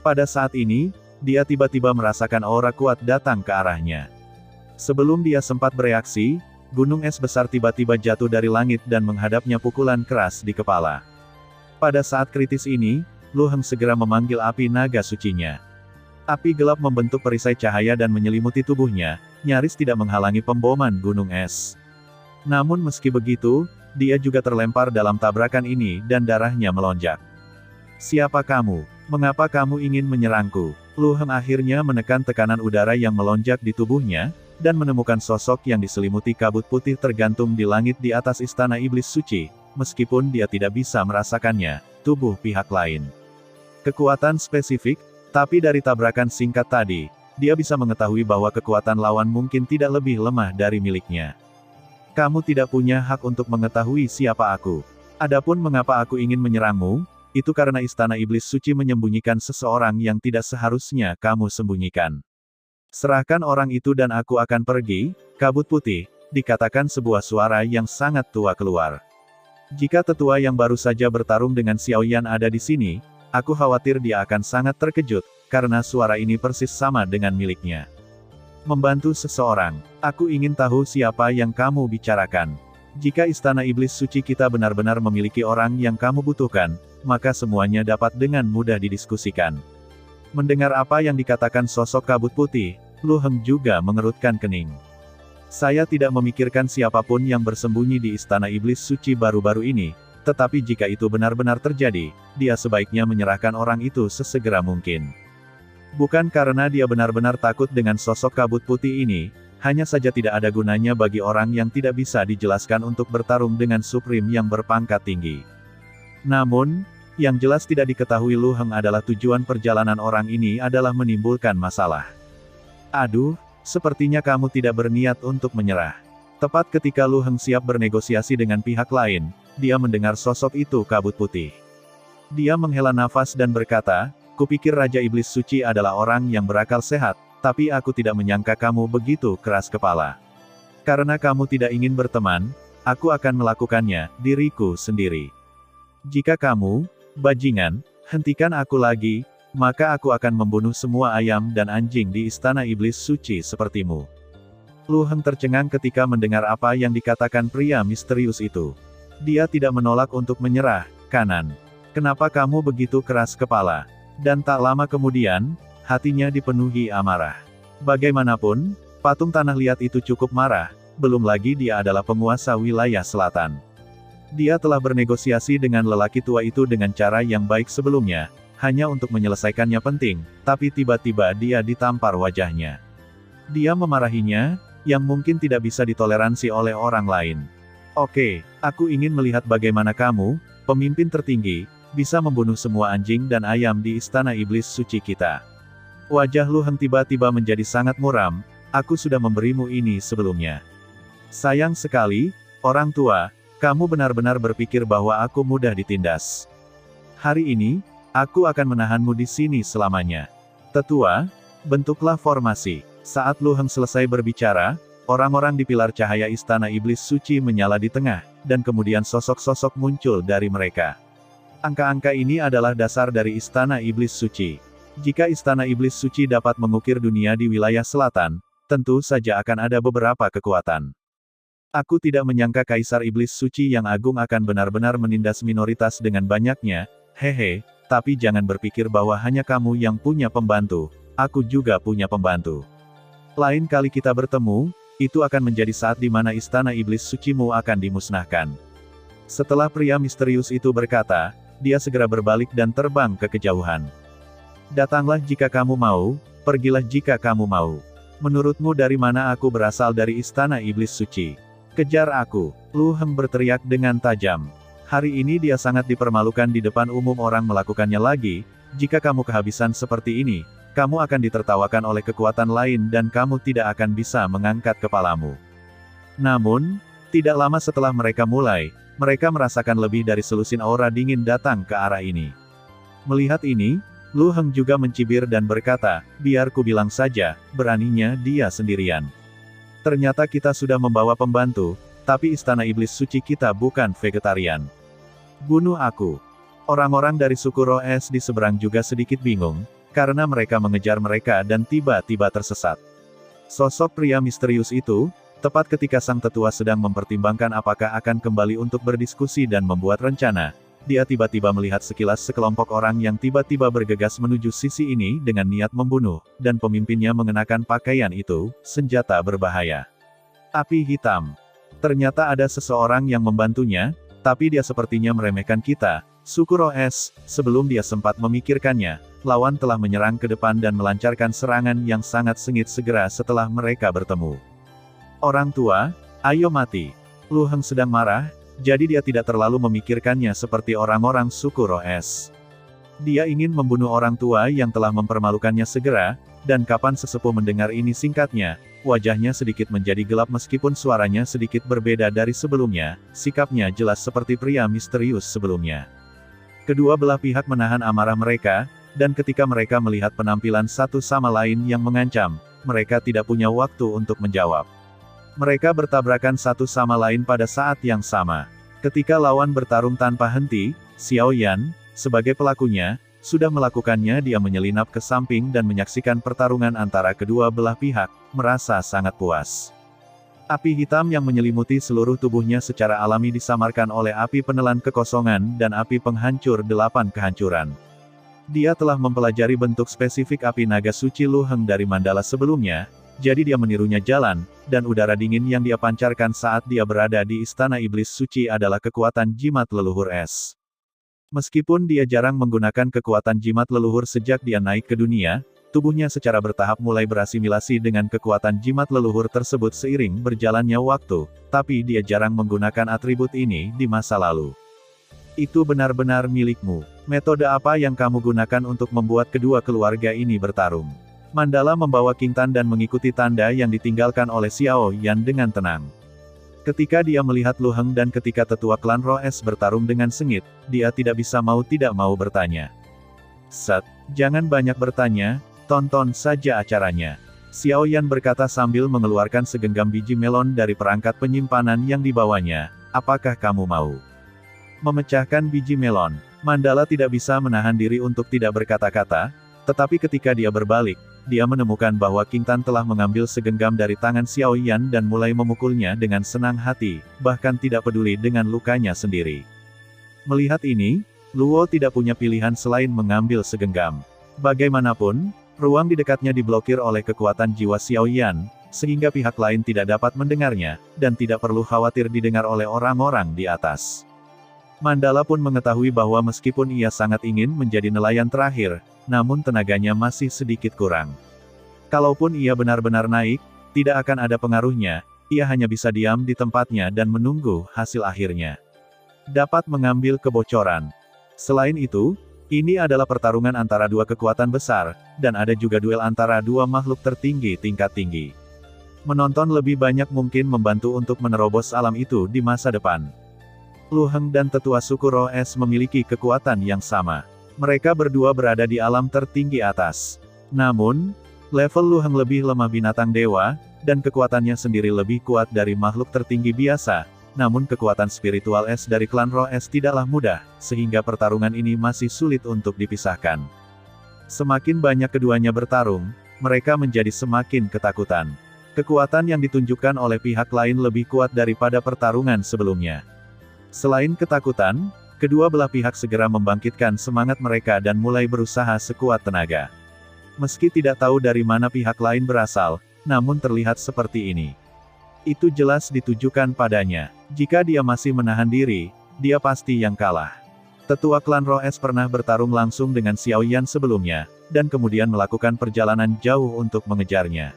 Pada saat ini, dia tiba-tiba merasakan aura kuat datang ke arahnya. Sebelum dia sempat bereaksi, gunung es besar tiba-tiba jatuh dari langit dan menghadapnya pukulan keras di kepala. Pada saat kritis ini, Lu Heng segera memanggil api naga sucinya. Api gelap membentuk perisai cahaya dan menyelimuti tubuhnya, nyaris tidak menghalangi pemboman gunung es. Namun meski begitu, dia juga terlempar dalam tabrakan ini dan darahnya melonjak. Siapa kamu? Mengapa kamu ingin menyerangku? Lu Heng akhirnya menekan tekanan udara yang melonjak di tubuhnya, dan menemukan sosok yang diselimuti kabut putih tergantung di langit di atas Istana Iblis Suci, meskipun dia tidak bisa merasakannya, tubuh pihak lain. Kekuatan spesifik, tapi dari tabrakan singkat tadi, dia bisa mengetahui bahwa kekuatan lawan mungkin tidak lebih lemah dari miliknya. Kamu tidak punya hak untuk mengetahui siapa aku. Adapun mengapa aku ingin menyerangmu, itu karena Istana Iblis Suci menyembunyikan seseorang yang tidak seharusnya kamu sembunyikan. Serahkan orang itu dan aku akan pergi. Kabut putih, dikatakan sebuah suara yang sangat tua keluar. Jika tetua yang baru saja bertarung dengan Xiao Yan ada di sini, aku khawatir dia akan sangat terkejut, karena suara ini persis sama dengan miliknya. Membantu seseorang. Aku ingin tahu siapa yang kamu bicarakan. Jika Istana Iblis Suci kita benar-benar memiliki orang yang kamu butuhkan, maka semuanya dapat dengan mudah didiskusikan. Mendengar apa yang dikatakan sosok kabut putih, Lu Heng juga mengerutkan kening. Saya tidak memikirkan siapapun yang bersembunyi di Istana Iblis Suci baru-baru ini, tetapi jika itu benar-benar terjadi, dia sebaiknya menyerahkan orang itu sesegera mungkin. Bukan karena dia benar-benar takut dengan sosok kabut putih ini, hanya saja tidak ada gunanya bagi orang yang tidak bisa dijelaskan untuk bertarung dengan Supreme yang berpangkat tinggi. Namun, yang jelas tidak diketahui Lu Heng adalah tujuan perjalanan orang ini adalah menimbulkan masalah. Aduh, sepertinya kamu tidak berniat untuk menyerah. Tepat ketika Lu Heng siap bernegosiasi dengan pihak lain, dia mendengar sosok itu kabut putih. Dia menghela nafas dan berkata, kupikir Raja Iblis Suci adalah orang yang berakal sehat, tapi aku tidak menyangka kamu begitu keras kepala. Karena kamu tidak ingin berteman, aku akan melakukannya, diriku sendiri. Jika kamu, bajingan, hentikan aku lagi, maka aku akan membunuh semua ayam dan anjing di Istana Iblis Suci sepertimu. Lu Heng tercengang ketika mendengar apa yang dikatakan pria misterius itu. Dia tidak menolak untuk menyerah, kanan. Kenapa kamu begitu keras kepala? Dan tak lama kemudian, hatinya dipenuhi amarah. Bagaimanapun, patung tanah liat itu cukup marah, belum lagi dia adalah penguasa wilayah selatan. Dia telah bernegosiasi dengan lelaki tua itu dengan cara yang baik sebelumnya, hanya untuk menyelesaikannya penting, tapi tiba-tiba dia ditampar wajahnya. Dia memarahinya, yang mungkin tidak bisa ditoleransi oleh orang lain. Oke, aku ingin melihat bagaimana kamu, pemimpin tertinggi, bisa membunuh semua anjing dan ayam di istana iblis suci kita. Wajah Lu Heng tiba-tiba menjadi sangat muram, aku sudah memberimu ini sebelumnya. Sayang sekali, orang tua, kamu benar-benar berpikir bahwa aku mudah ditindas. Hari ini, aku akan menahanmu di sini selamanya. Tetua, bentuklah formasi. Saat Lu Heng selesai berbicara, orang-orang di pilar cahaya istana iblis suci menyala di tengah, dan kemudian sosok-sosok muncul dari mereka. Angka-angka ini adalah dasar dari istana iblis suci. Jika istana iblis suci dapat mengukir dunia di wilayah selatan, tentu saja akan ada beberapa kekuatan. Aku tidak menyangka Kaisar Iblis Suci yang agung akan benar-benar menindas minoritas dengan banyaknya, hehe, tapi jangan berpikir bahwa hanya kamu yang punya pembantu, aku juga punya pembantu. Lain kali kita bertemu, itu akan menjadi saat di mana istana Iblis Sucimu akan dimusnahkan. Setelah pria misterius itu berkata, dia segera berbalik dan terbang ke kejauhan. Datanglah jika kamu mau, pergilah jika kamu mau. Menurutmu dari mana aku berasal dari istana Iblis Suci? Kejar aku, Lu Heng berteriak dengan tajam. Hari ini dia sangat dipermalukan di depan umum orang melakukannya lagi, jika kamu kehabisan seperti ini, kamu akan ditertawakan oleh kekuatan lain dan kamu tidak akan bisa mengangkat kepalamu. Namun, tidak lama setelah mereka mulai, mereka merasakan lebih dari selusin aura dingin datang ke arah ini. Melihat ini, Lu Heng juga mencibir dan berkata, biar ku bilang saja, beraninya dia sendirian. Ternyata kita sudah membawa pembantu, tapi istana iblis suci kita bukan vegetarian. Bunuh aku. Orang-orang dari suku Roh Es di seberang juga sedikit bingung, karena mereka mengejar mereka dan tiba-tiba tersesat. Sosok pria misterius itu, tepat ketika sang tetua sedang mempertimbangkan apakah akan kembali untuk berdiskusi dan membuat rencana, dia tiba-tiba melihat sekilas sekelompok orang yang tiba-tiba bergegas menuju sisi ini dengan niat membunuh, dan pemimpinnya mengenakan pakaian itu, senjata berbahaya. Api hitam. Ternyata ada seseorang yang membantunya, tapi dia sepertinya meremehkan kita, suku Roh Es. Sebelum dia sempat memikirkannya, lawan telah menyerang ke depan dan melancarkan serangan yang sangat sengit segera setelah mereka bertemu. Orang tua, ayo mati. Lu Heng sedang marah, jadi dia tidak terlalu memikirkannya seperti orang-orang suku Roh Es. Dia ingin membunuh orang tua yang telah mempermalukannya segera, dan kapan sesepuh mendengar ini singkatnya, wajahnya sedikit menjadi gelap meskipun suaranya sedikit berbeda dari sebelumnya, sikapnya jelas seperti pria misterius sebelumnya. Kedua belah pihak menahan amarah mereka, dan ketika mereka melihat penampilan satu sama lain yang mengancam, mereka tidak punya waktu untuk menjawab. Mereka bertabrakan satu sama lain pada saat yang sama. Ketika lawan bertarung tanpa henti, Xiao Yan, sebagai pelakunya, sudah melakukannya. Dia menyelinap ke samping dan menyaksikan pertarungan antara kedua belah pihak, merasa sangat puas. Api hitam yang menyelimuti seluruh tubuhnya secara alami disamarkan oleh api penelan kekosongan dan api penghancur 8 kehancuran. Dia telah mempelajari bentuk spesifik api naga suci Lu Heng dari mandala sebelumnya, jadi dia menirunya jalan, dan udara dingin yang dia pancarkan saat dia berada di istana iblis suci adalah kekuatan jimat leluhur es. Meskipun dia jarang menggunakan kekuatan jimat leluhur sejak dia naik ke dunia, tubuhnya secara bertahap mulai berasimilasi dengan kekuatan jimat leluhur tersebut seiring berjalannya waktu, tapi dia jarang menggunakan atribut ini di masa lalu. Itu benar-benar milikmu. Metode apa yang kamu gunakan untuk membuat kedua keluarga ini bertarung? Mandala membawa King Tan dan mengikuti tanda yang ditinggalkan oleh Xiao Yan dengan tenang. Ketika dia melihat Lu Heng dan ketika tetua klan Roh Es bertarung dengan sengit, dia tidak tidak mau bertanya. Set, jangan banyak bertanya, tonton saja acaranya. Xiao Yan berkata sambil mengeluarkan segenggam biji melon dari perangkat penyimpanan yang dibawanya. Apakah kamu mau memecahkan biji melon? Mandala tidak bisa menahan diri untuk tidak berkata-kata. Tetapi ketika dia berbalik, dia menemukan bahwa King Tan telah mengambil segenggam dari tangan Xiao Yan dan mulai memukulnya dengan senang hati, bahkan tidak peduli dengan lukanya sendiri. Melihat ini, Luo tidak punya pilihan selain mengambil segenggam. Bagaimanapun, ruang di dekatnya diblokir oleh kekuatan jiwa Xiao Yan, sehingga pihak lain tidak dapat mendengarnya, dan tidak perlu khawatir didengar oleh orang-orang di atas. Mandala pun mengetahui bahwa meskipun ia sangat ingin menjadi nelayan terakhir, namun tenaganya masih sedikit kurang. Kalaupun ia benar-benar naik, tidak akan ada pengaruhnya, ia hanya bisa diam di tempatnya dan menunggu hasil akhirnya. Dapat mengambil kebocoran. Selain itu, ini adalah pertarungan antara dua kekuatan besar, dan ada juga duel antara dua makhluk tertinggi tingkat tinggi. Menonton lebih banyak mungkin membantu untuk menerobos alam itu di masa depan. Lu Heng dan tetua suku Roh Es memiliki kekuatan yang sama. Mereka berdua berada di alam tertinggi atas. Namun, level Lu Heng lebih lemah binatang dewa, dan kekuatannya sendiri lebih kuat dari makhluk tertinggi biasa. Namun kekuatan spiritual es dari klan Roh Es tidaklah mudah, sehingga pertarungan ini masih sulit untuk dipisahkan. Semakin banyak keduanya bertarung, mereka menjadi semakin ketakutan. Kekuatan yang ditunjukkan oleh pihak lain lebih kuat daripada pertarungan sebelumnya. Selain ketakutan, kedua belah pihak segera membangkitkan semangat mereka dan mulai berusaha sekuat tenaga. Meski tidak tahu dari mana pihak lain berasal, namun terlihat seperti ini. Itu jelas ditujukan padanya. Jika dia masih menahan diri, dia pasti yang kalah. Tetua klan Roh Es pernah bertarung langsung dengan Xiao Yan sebelumnya, dan kemudian melakukan perjalanan jauh untuk mengejarnya.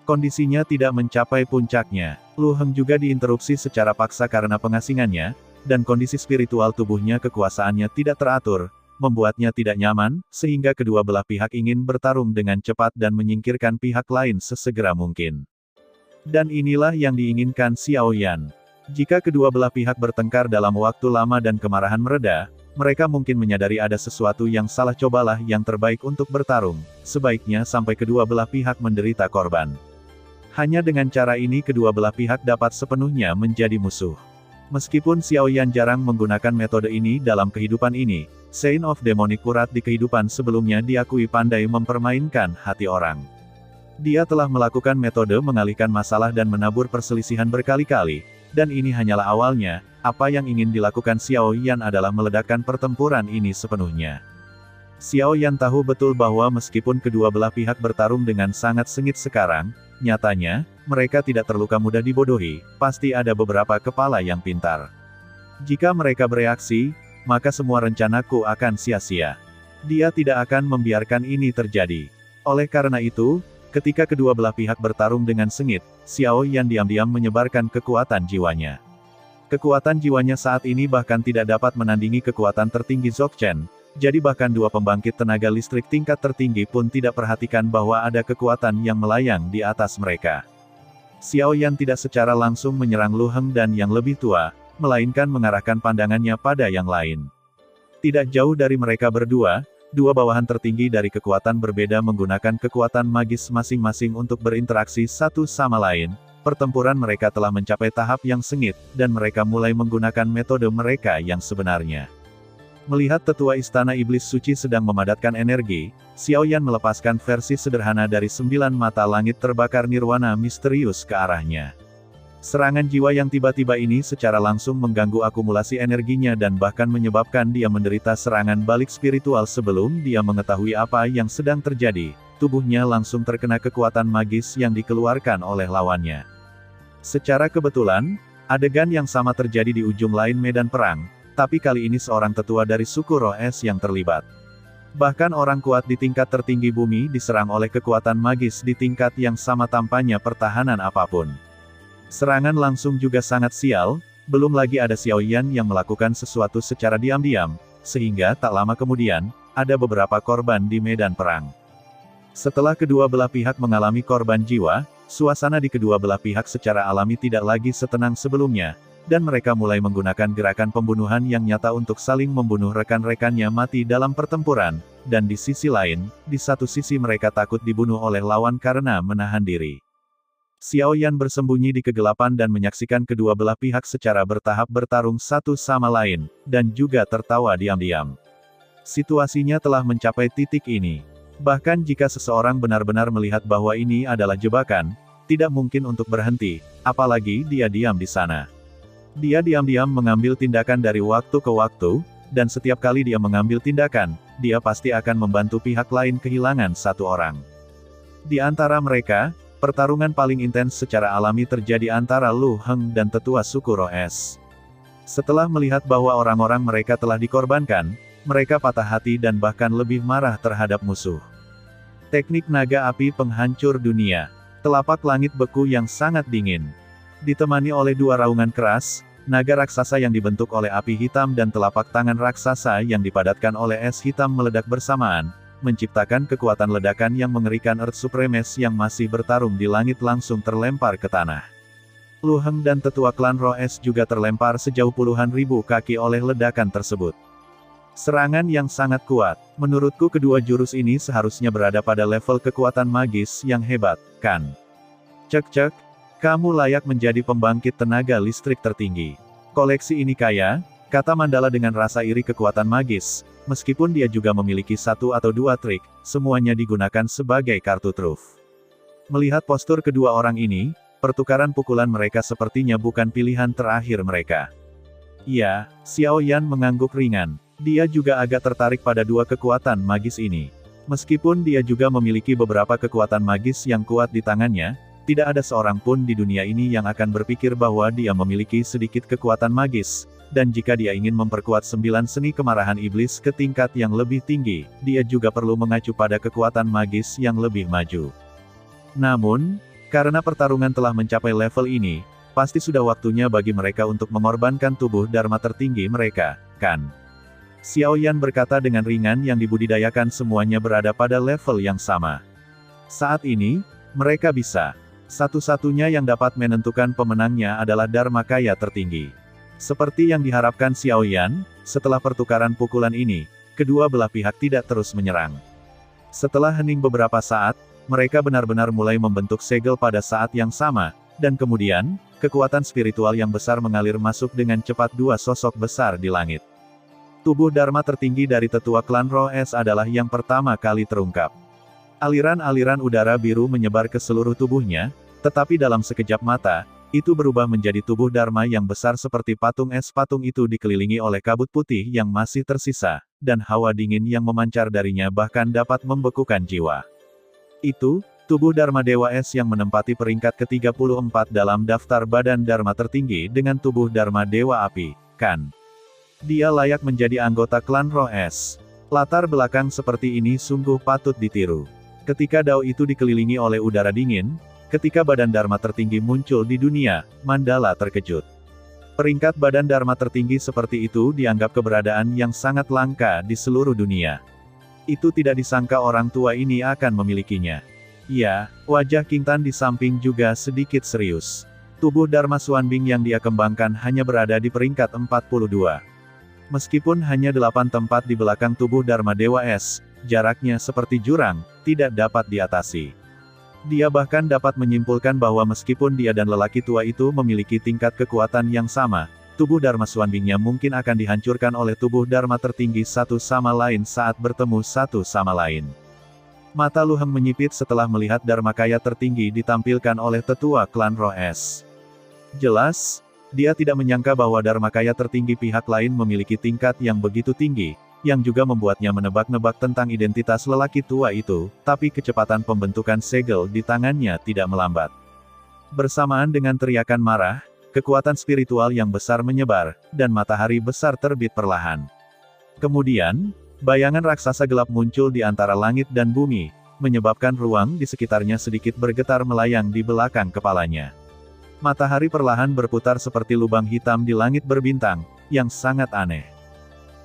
Kondisinya tidak mencapai puncaknya. Lu Heng juga diinterupsi secara paksa karena pengasingannya, dan kondisi spiritual tubuhnya kekuasaannya tidak teratur, membuatnya tidak nyaman, sehingga kedua belah pihak ingin bertarung dengan cepat dan menyingkirkan pihak lain sesegera mungkin. Dan inilah yang diinginkan Xiao Yan. Jika kedua belah pihak bertengkar dalam waktu lama dan kemarahan mereda, mereka mungkin menyadari ada sesuatu yang salah. Cobalah yang terbaik untuk bertarung, sebaiknya sampai kedua belah pihak menderita korban. Hanya dengan cara ini kedua belah pihak dapat sepenuhnya menjadi musuh. Meskipun Xiao Yan jarang menggunakan metode ini dalam kehidupan ini, Saint of Demonic Kurat di kehidupan sebelumnya diakui pandai mempermainkan hati orang. Dia telah melakukan metode mengalihkan masalah dan menabur perselisihan berkali-kali, dan ini hanyalah awalnya. Apa yang ingin dilakukan Xiao Yan adalah meledakkan pertempuran ini sepenuhnya. Xiao Yan tahu betul bahwa meskipun kedua belah pihak bertarung dengan sangat sengit sekarang, nyatanya, mereka tidak terluka mudah dibodohi, pasti ada beberapa kepala yang pintar. Jika mereka bereaksi, maka semua rencanaku akan sia-sia. Dia tidak akan membiarkan ini terjadi. Oleh karena itu, ketika kedua belah pihak bertarung dengan sengit, Xiao Yan diam-diam menyebarkan kekuatan jiwanya. Kekuatan jiwanya saat ini bahkan tidak dapat menandingi kekuatan tertinggi Dzogchen, jadi bahkan dua pembangkit tenaga listrik tingkat tertinggi pun tidak perhatikan bahwa ada kekuatan yang melayang di atas mereka. Xiao Yan tidak secara langsung menyerang Lu Heng dan yang lebih tua, melainkan mengarahkan pandangannya pada yang lain. Tidak jauh dari mereka berdua, dua bawahan tertinggi dari kekuatan berbeda menggunakan kekuatan magis masing-masing untuk berinteraksi satu sama lain. Pertempuran mereka telah mencapai tahap yang sengit, dan mereka mulai menggunakan metode mereka yang sebenarnya. Melihat tetua istana iblis suci sedang memadatkan energi, Xiao Yan melepaskan versi sederhana dari 9 mata langit terbakar nirwana misterius ke arahnya. Serangan jiwa yang tiba-tiba ini secara langsung mengganggu akumulasi energinya dan bahkan menyebabkan dia menderita serangan balik spiritual sebelum dia mengetahui apa yang sedang terjadi. Tubuhnya langsung terkena kekuatan magis yang dikeluarkan oleh lawannya. Secara kebetulan, adegan yang sama terjadi di ujung lain medan perang, tapi kali ini seorang tetua dari suku Roh Es yang terlibat. Bahkan orang kuat di tingkat tertinggi bumi diserang oleh kekuatan magis di tingkat yang sama tanpanya pertahanan apapun. Serangan langsung juga sangat sial, belum lagi ada Xiao Yan yang melakukan sesuatu secara diam-diam, sehingga tak lama kemudian, ada beberapa korban di medan perang. Setelah kedua belah pihak mengalami korban jiwa, suasana di kedua belah pihak secara alami tidak lagi setenang sebelumnya, dan mereka mulai menggunakan gerakan pembunuhan yang nyata untuk saling membunuh rekan-rekannya mati dalam pertempuran, dan di sisi lain, di satu sisi mereka takut dibunuh oleh lawan karena menahan diri. Xiao Yan bersembunyi di kegelapan dan menyaksikan kedua belah pihak secara bertahap bertarung satu sama lain, dan juga tertawa diam-diam. Situasinya telah mencapai titik ini. Bahkan jika seseorang benar-benar melihat bahwa ini adalah jebakan, tidak mungkin untuk berhenti, apalagi dia diam di sana. Dia diam-diam mengambil tindakan dari waktu ke waktu, dan setiap kali dia mengambil tindakan, dia pasti akan membantu pihak lain kehilangan satu orang. Di antara mereka, pertarungan paling intens secara alami terjadi antara Lu Heng dan tetua suku Roes. Setelah melihat bahwa orang-orang mereka telah dikorbankan, mereka patah hati dan bahkan lebih marah terhadap musuh. Teknik naga api penghancur dunia. Telapak langit beku yang sangat dingin. Ditemani oleh dua raungan keras, naga raksasa yang dibentuk oleh api hitam dan telapak tangan raksasa yang dipadatkan oleh es hitam meledak bersamaan, menciptakan kekuatan ledakan yang mengerikan. Earth Supremes yang masih bertarung di langit langsung terlempar ke tanah. Lu Heng dan tetua klan Roes juga terlempar sejauh puluhan ribu kaki oleh ledakan tersebut. Serangan yang sangat kuat. Menurutku kedua jurus ini seharusnya berada pada level kekuatan magis yang hebat, kan? Cek, kamu layak menjadi pembangkit tenaga listrik tertinggi. Koleksi ini kaya, kata Mandala dengan rasa iri kekuatan magis, meskipun dia juga memiliki satu atau dua trik, semuanya digunakan sebagai kartu truf. Melihat postur kedua orang ini, pertukaran pukulan mereka sepertinya bukan pilihan terakhir mereka. Ya, Xiao Yan mengangguk ringan. Dia juga agak tertarik pada dua kekuatan magis ini. Meskipun dia juga memiliki beberapa kekuatan magis yang kuat di tangannya, tidak ada seorang pun di dunia ini yang akan berpikir bahwa dia memiliki sedikit kekuatan magis, dan jika dia ingin memperkuat 9 seni kemarahan iblis ke tingkat yang lebih tinggi, dia juga perlu mengacu pada kekuatan magis yang lebih maju. Namun, karena pertarungan telah mencapai level ini, pasti sudah waktunya bagi mereka untuk mengorbankan tubuh dharma tertinggi mereka, kan? Xiao Yan berkata dengan ringan yang dibudidayakan semuanya berada pada level yang sama. Saat ini, mereka bisa. Satu-satunya yang dapat menentukan pemenangnya adalah Dharmakaya tertinggi. Seperti yang diharapkan Xiao Yan, setelah pertukaran pukulan ini, kedua belah pihak tidak terus menyerang. Setelah hening beberapa saat, mereka benar-benar mulai membentuk segel pada saat yang sama, dan kemudian, kekuatan spiritual yang besar mengalir masuk dengan cepat dua sosok besar di langit. Tubuh dharma tertinggi dari tetua klan Roes adalah yang pertama kali terungkap. Aliran-aliran udara biru menyebar ke seluruh tubuhnya, tetapi dalam sekejap mata, itu berubah menjadi tubuh dharma yang besar seperti patung es. Patung itu dikelilingi oleh kabut putih yang masih tersisa, dan hawa dingin yang memancar darinya bahkan dapat membekukan jiwa. Itu, tubuh Dharma Dewa Es yang menempati peringkat ke-34 dalam daftar badan dharma tertinggi dengan tubuh Dharma Dewa Api, kan? Dia layak menjadi anggota klan Roes. Latar belakang seperti ini sungguh patut ditiru. Ketika dao itu dikelilingi oleh udara dingin, ketika badan dharma tertinggi muncul di dunia, Mandala terkejut. Peringkat badan dharma tertinggi seperti itu dianggap keberadaan yang sangat langka di seluruh dunia. Itu tidak disangka orang tua ini akan memilikinya. Ya, wajah King Tan di samping juga sedikit serius. Tubuh Dharma Xuanbing yang dia kembangkan hanya berada di peringkat 42. Meskipun hanya 8 tempat di belakang tubuh Dharma Dewa Es, jaraknya seperti jurang, tidak dapat diatasi. Dia bahkan dapat menyimpulkan bahwa meskipun dia dan lelaki tua itu memiliki tingkat kekuatan yang sama, tubuh Dharma Xuanbingnya mungkin akan dihancurkan oleh tubuh Dharma tertinggi satu sama lain saat bertemu satu sama lain. Mata Lu Heng menyipit setelah melihat Dharmakaya tertinggi ditampilkan oleh tetua klan Roes. Jelas, dia tidak menyangka bahwa Dharmakaya tertinggi pihak lain memiliki tingkat yang begitu tinggi, yang juga membuatnya menebak-nebak tentang identitas lelaki tua itu, tapi kecepatan pembentukan segel di tangannya tidak melambat. Bersamaan dengan teriakan marah, kekuatan spiritual yang besar menyebar, dan matahari besar terbit perlahan. Kemudian, bayangan raksasa gelap muncul di antara langit dan bumi, menyebabkan ruang di sekitarnya sedikit bergetar melayang di belakang kepalanya. Matahari perlahan berputar seperti lubang hitam di langit berbintang, yang sangat aneh.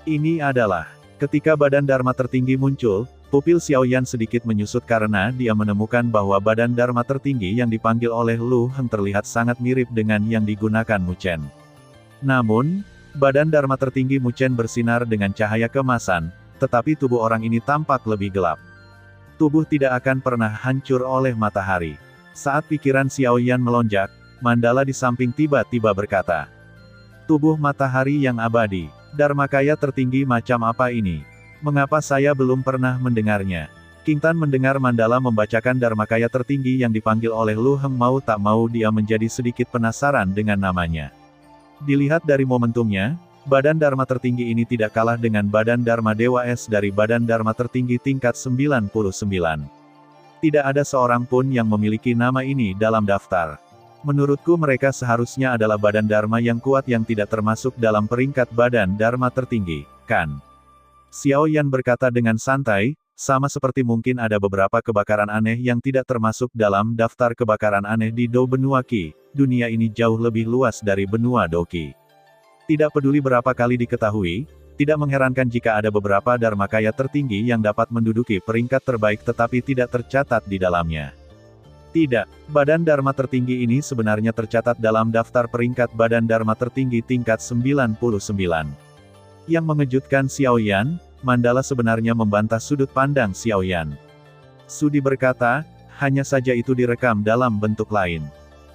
Ini adalah, ketika badan Dharma tertinggi muncul, pupil Xiao Yan sedikit menyusut karena dia menemukan bahwa badan Dharma tertinggi yang dipanggil oleh Lu Heng terlihat sangat mirip dengan yang digunakan Mu Chen. Namun, badan Dharma tertinggi Mu Chen bersinar dengan cahaya keemasan, tetapi tubuh orang ini tampak lebih gelap. Tubuh tidak akan pernah hancur oleh matahari. Saat pikiran Xiao Yan melonjak, Mandala di samping tiba-tiba berkata, "Tubuh matahari yang abadi, Dharmakaya tertinggi macam apa ini? Mengapa saya belum pernah mendengarnya?" King Tan mendengar Mandala membacakan Dharmakaya tertinggi yang dipanggil oleh Lu Heng, mau tak mau dia menjadi sedikit penasaran dengan namanya. Dilihat dari momentumnya, badan Dharma tertinggi ini tidak kalah dengan badan Dharma Dewa Es dari badan Dharma tertinggi tingkat 99. Tidak ada seorang pun yang memiliki nama ini dalam daftar. Menurutku mereka seharusnya adalah badan Dharma yang kuat yang tidak termasuk dalam peringkat badan Dharma tertinggi, kan? Xiao Yan berkata dengan santai, sama seperti mungkin ada beberapa kebakaran aneh yang tidak termasuk dalam daftar kebakaran aneh di Do Benua Qi, dunia ini jauh lebih luas dari benua Do Qi. Tidak peduli berapa kali diketahui, tidak mengherankan jika ada beberapa Dharmakaya tertinggi yang dapat menduduki peringkat terbaik tetapi tidak tercatat di dalamnya. Tidak, badan Dharma tertinggi ini sebenarnya tercatat dalam daftar peringkat badan Dharma tertinggi tingkat 99. Yang mengejutkan Xiao Yan, Mandala sebenarnya membantah sudut pandang Xiao Yan. Sudi berkata, hanya saja itu direkam dalam bentuk lain.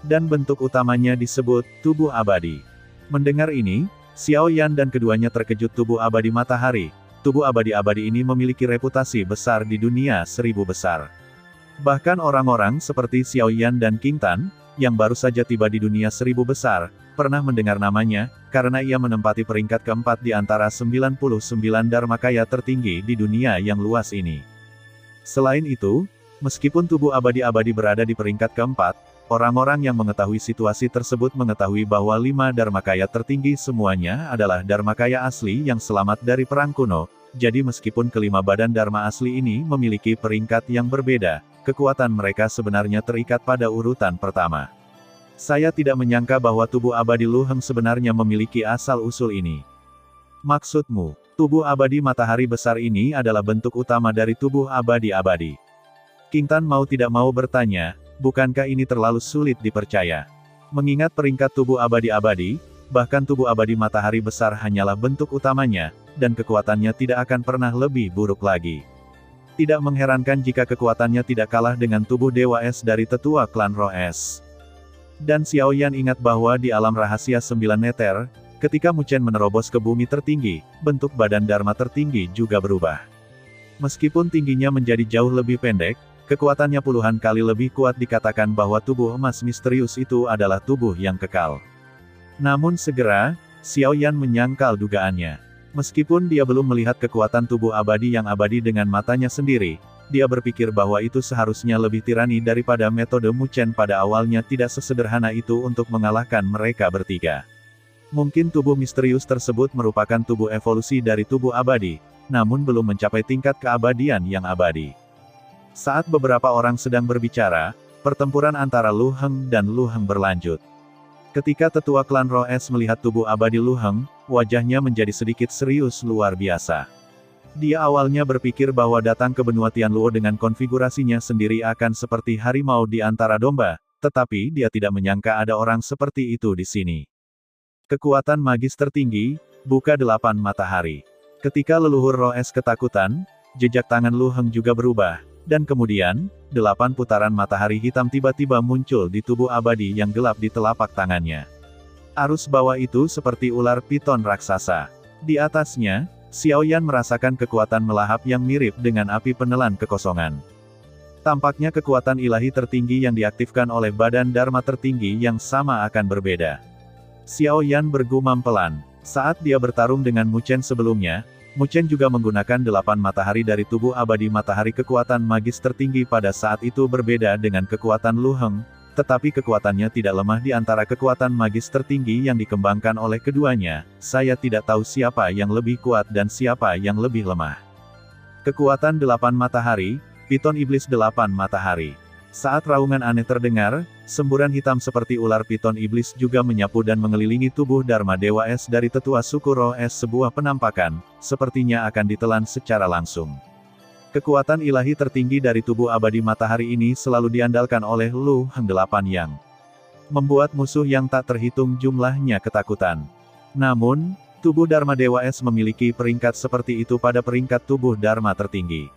Dan bentuk utamanya disebut, tubuh abadi. Mendengar ini, Xiao Yan dan keduanya terkejut. Tubuh abadi matahari. Tubuh abadi-abadi ini memiliki reputasi besar di dunia 1000 besar. Bahkan orang-orang seperti Xiao Yan dan King Tan, yang baru saja tiba di dunia 1000 besar, pernah mendengar namanya, karena ia menempati peringkat keempat di antara 99 Dharmakaya tertinggi di dunia yang luas ini. Selain itu, meskipun tubuh abadi-abadi berada di peringkat keempat, orang-orang yang mengetahui situasi tersebut mengetahui bahwa 5 Dharmakaya tertinggi semuanya adalah Dharmakaya asli yang selamat dari perang kuno, jadi meskipun kelima badan Dharma asli ini memiliki peringkat yang berbeda, kekuatan mereka sebenarnya terikat pada urutan pertama. Saya tidak menyangka bahwa tubuh abadi Lu Heng sebenarnya memiliki asal-usul ini. Maksudmu, tubuh abadi matahari besar ini adalah bentuk utama dari tubuh abadi-abadi. King Tan mau tidak mau bertanya, bukankah ini terlalu sulit dipercaya? Mengingat peringkat tubuh abadi-abadi, bahkan tubuh abadi matahari besar hanyalah bentuk utamanya, dan kekuatannya tidak akan pernah lebih buruk lagi. Tidak mengherankan jika kekuatannya tidak kalah dengan tubuh Dewa Es dari tetua klan Roh Es. Dan Xiao Yan ingat bahwa di alam rahasia 9 neter, ketika Mu Chen menerobos ke bumi tertinggi, bentuk badan Dharma tertinggi juga berubah. Meskipun tingginya menjadi jauh lebih pendek, kekuatannya puluhan kali lebih kuat. Dikatakan bahwa tubuh emas misterius itu adalah tubuh yang kekal. Namun segera, Xiao Yan menyangkal dugaannya. Meskipun dia belum melihat kekuatan tubuh abadi yang abadi dengan matanya sendiri, dia berpikir bahwa itu seharusnya lebih tirani daripada metode Mu Chen pada awalnya. Tidak sesederhana itu untuk mengalahkan mereka bertiga. Mungkin tubuh misterius tersebut merupakan tubuh evolusi dari tubuh abadi, namun belum mencapai tingkat keabadian yang abadi. Saat beberapa orang sedang berbicara, pertempuran antara Lu Heng dan Lu Heng berlanjut. Ketika tetua klan Roh Es melihat tubuh abadi Lu Heng, wajahnya menjadi sedikit serius luar biasa. Dia awalnya berpikir bahwa datang ke benua Tianluo dengan konfigurasinya sendiri akan seperti harimau di antara domba, tetapi dia tidak menyangka ada orang seperti itu di sini. Kekuatan magis tertinggi, buka 8 matahari. Ketika leluhur Roh Es ketakutan, jejak tangan Lu Heng juga berubah, dan kemudian, 8 putaran matahari hitam tiba-tiba muncul di tubuh abadi yang gelap di telapak tangannya. Arus bawah itu seperti ular piton raksasa. Di atasnya, Xiao Yan merasakan kekuatan melahap yang mirip dengan api penelan kekosongan. Tampaknya kekuatan ilahi tertinggi yang diaktifkan oleh badan Dharma tertinggi yang sama akan berbeda. Xiao Yan bergumam pelan. Saat dia bertarung dengan Mu Chen sebelumnya, Mu Chen juga menggunakan 8 matahari dari tubuh abadi matahari. Kekuatan magis tertinggi pada saat itu berbeda dengan kekuatan Lu Heng, tetapi kekuatannya tidak lemah di antara kekuatan magis tertinggi yang dikembangkan oleh keduanya. Saya tidak tahu siapa yang lebih kuat dan siapa yang lebih lemah. Kekuatan 8 matahari, piton iblis 8 matahari. Saat raungan aneh terdengar, semburan hitam seperti ular piton iblis juga menyapu dan mengelilingi tubuh Dharma Dewa Es dari tetua suku Roh Es. Sebuah penampakan, sepertinya akan ditelan secara langsung. Kekuatan ilahi tertinggi dari tubuh abadi matahari ini selalu diandalkan oleh Lu Heng 8 yang membuat musuh yang tak terhitung jumlahnya ketakutan. Namun, tubuh Dharma Dewa Es memiliki peringkat seperti itu pada peringkat tubuh Dharma tertinggi.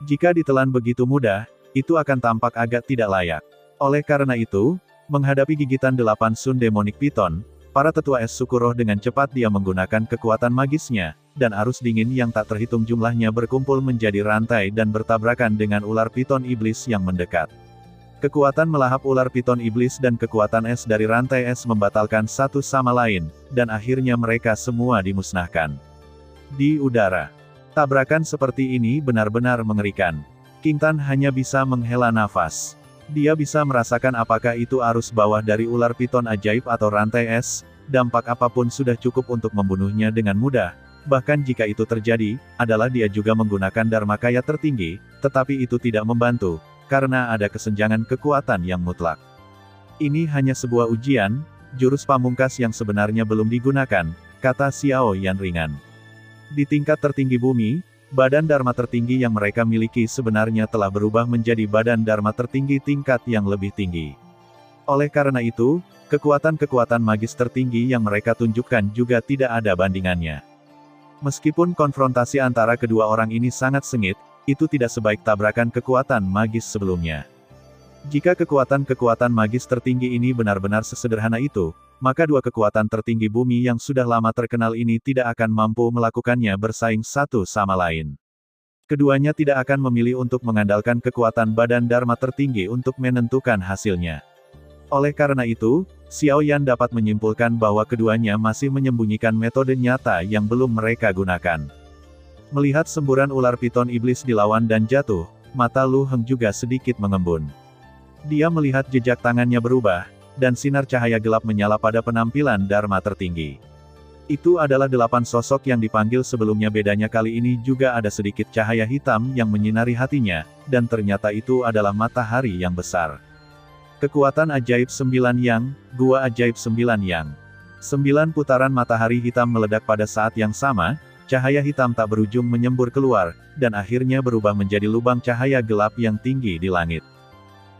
Jika ditelan begitu mudah, itu akan tampak agak tidak layak. Oleh karena itu, menghadapi gigitan 8 Sun Demonic Piton, para tetua es suku roh dengan cepat dia menggunakan kekuatan magisnya, dan arus dingin yang tak terhitung jumlahnya berkumpul menjadi rantai dan bertabrakan dengan ular piton iblis yang mendekat. Kekuatan melahap ular piton iblis dan kekuatan es dari rantai es membatalkan satu sama lain, dan akhirnya mereka semua dimusnahkan. Di udara, tabrakan seperti ini benar-benar mengerikan. King Tan hanya bisa menghela nafas. Dia bisa merasakan apakah itu arus bawah dari ular piton ajaib atau rantai es, dampak apapun sudah cukup untuk membunuhnya dengan mudah. Bahkan jika itu terjadi, adalah dia juga menggunakan Dharmakaya tertinggi, tetapi itu tidak membantu, karena ada kesenjangan kekuatan yang mutlak. Ini hanya sebuah ujian, jurus pamungkas yang sebenarnya belum digunakan, kata Xiao Yan ringan. Di tingkat tertinggi bumi, badan Dharma tertinggi yang mereka miliki sebenarnya telah berubah menjadi badan Dharma tertinggi tingkat yang lebih tinggi. Oleh karena itu, kekuatan-kekuatan magis tertinggi yang mereka tunjukkan juga tidak ada bandingannya. Meskipun konfrontasi antara kedua orang ini sangat sengit, itu tidak sebaik tabrakan kekuatan magis sebelumnya. Jika kekuatan-kekuatan magis tertinggi ini benar-benar sesederhana itu, maka dua kekuatan tertinggi bumi yang sudah lama terkenal ini tidak akan mampu melakukannya bersaing satu sama lain. Keduanya tidak akan memilih untuk mengandalkan kekuatan badan Dharma tertinggi untuk menentukan hasilnya. Oleh karena itu, Xiao Yan dapat menyimpulkan bahwa keduanya masih menyembunyikan metode nyata yang belum mereka gunakan. Melihat semburan ular piton iblis dilawan dan jatuh, mata Lu Heng juga sedikit mengembun. Dia melihat jejak tangannya berubah, dan sinar cahaya gelap menyala pada penampilan Dharma tertinggi. Itu adalah 8 sosok yang dipanggil sebelumnya, bedanya kali ini juga ada sedikit cahaya hitam yang menyinari hatinya, dan ternyata itu adalah matahari yang besar. Kekuatan ajaib 9 Yang, Gua ajaib 9 Yang. 9 putaran matahari hitam meledak pada saat yang sama. Cahaya hitam tak berujung menyembur keluar, dan akhirnya berubah menjadi lubang cahaya gelap yang tinggi di langit.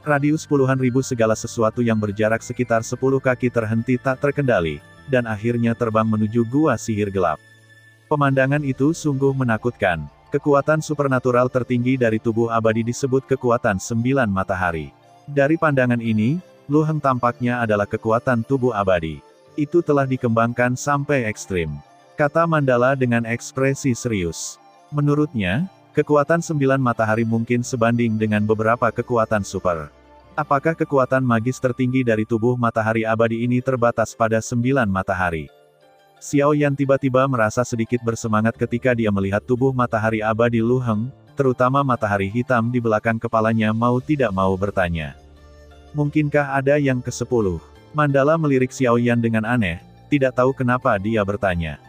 Radius puluhan ribu segala sesuatu yang berjarak sekitar 10 kaki terhenti tak terkendali, dan akhirnya terbang menuju gua sihir gelap. Pemandangan itu sungguh menakutkan. Kekuatan supernatural tertinggi dari tubuh abadi disebut kekuatan 9 matahari. Dari pandangan ini, Lu Heng tampaknya adalah kekuatan tubuh abadi. Itu telah dikembangkan sampai ekstrim, kata Mandala dengan ekspresi serius. Menurutnya, kekuatan 9 matahari mungkin sebanding dengan beberapa kekuatan super. Apakah kekuatan magis tertinggi dari tubuh matahari abadi ini terbatas pada 9 matahari? Xiao Yan tiba-tiba merasa sedikit bersemangat ketika dia melihat tubuh matahari abadi Lu Heng, terutama matahari hitam di belakang kepalanya mau tidak mau bertanya. Mungkinkah ada yang ke-10? Mandala melirik Xiao Yan dengan aneh, tidak tahu kenapa dia bertanya.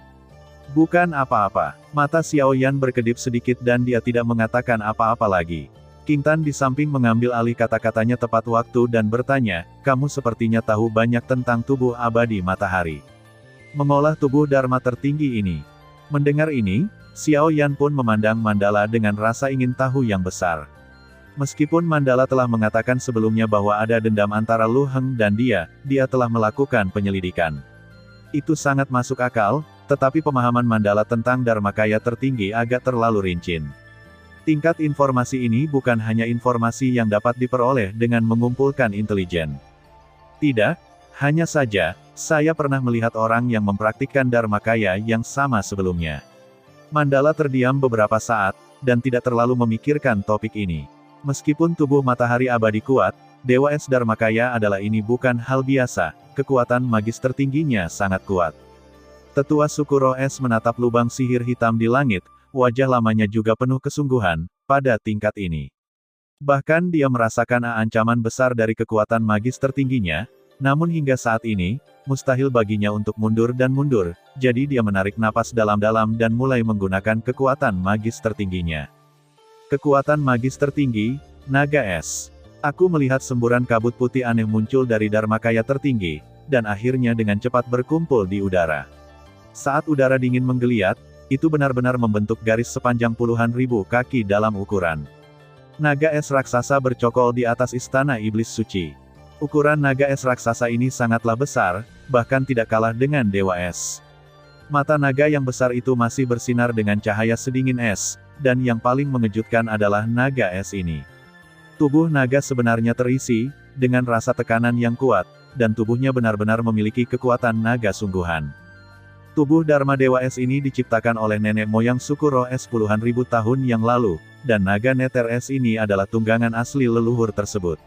Bukan apa-apa. Mata Xiao Yan berkedip sedikit dan dia tidak mengatakan apa-apa lagi. King Tan di samping mengambil alih kata-katanya tepat waktu dan bertanya, kamu sepertinya tahu banyak tentang tubuh abadi matahari. Mengolah tubuh Dharma tertinggi ini. Mendengar ini, Xiao Yan pun memandang Mandala dengan rasa ingin tahu yang besar. Meskipun Mandala telah mengatakan sebelumnya bahwa ada dendam antara Lu Heng dan dia telah melakukan penyelidikan. Itu sangat masuk akal, tetapi pemahaman Mandala tentang Dharmakaya tertinggi agak terlalu rinci. Tingkat informasi ini bukan hanya informasi yang dapat diperoleh dengan mengumpulkan intelijen. Tidak, hanya saja, saya pernah melihat orang yang mempraktikkan Dharmakaya yang sama sebelumnya. Mandala terdiam beberapa saat, dan tidak terlalu memikirkan topik ini. Meskipun tubuh matahari abadi kuat, Dewa Es Dharmakaya adalah ini bukan hal biasa, kekuatan magis tertingginya sangat kuat. Tetua suku Roh Es menatap lubang sihir hitam di langit, wajah lamanya juga penuh kesungguhan, pada tingkat ini. Bahkan dia merasakan ancaman besar dari kekuatan magis tertingginya, namun hingga saat ini, mustahil baginya untuk mundur dan mundur, jadi dia menarik napas dalam-dalam dan mulai menggunakan kekuatan magis tertingginya. Kekuatan magis tertinggi, Naga Es. Aku melihat semburan kabut putih aneh muncul dari Dharmakaya tertinggi, dan akhirnya dengan cepat berkumpul di udara. Saat udara dingin menggeliat, itu benar-benar membentuk garis sepanjang puluhan ribu kaki dalam ukuran. Naga es raksasa bercokol di atas istana iblis suci. Ukuran naga es raksasa ini sangatlah besar, bahkan tidak kalah dengan Dewa Es. Mata naga yang besar itu masih bersinar dengan cahaya sedingin es, dan yang paling mengejutkan adalah naga es ini. Tubuh naga sebenarnya terisi dengan rasa tekanan yang kuat, dan tubuhnya benar-benar memiliki kekuatan naga sungguhan. Tubuh Dharma Dewa Es ini diciptakan oleh nenek moyang suku Roh Es puluhan ribu tahun yang lalu, dan naga Nether Es ini adalah tunggangan asli leluhur tersebut.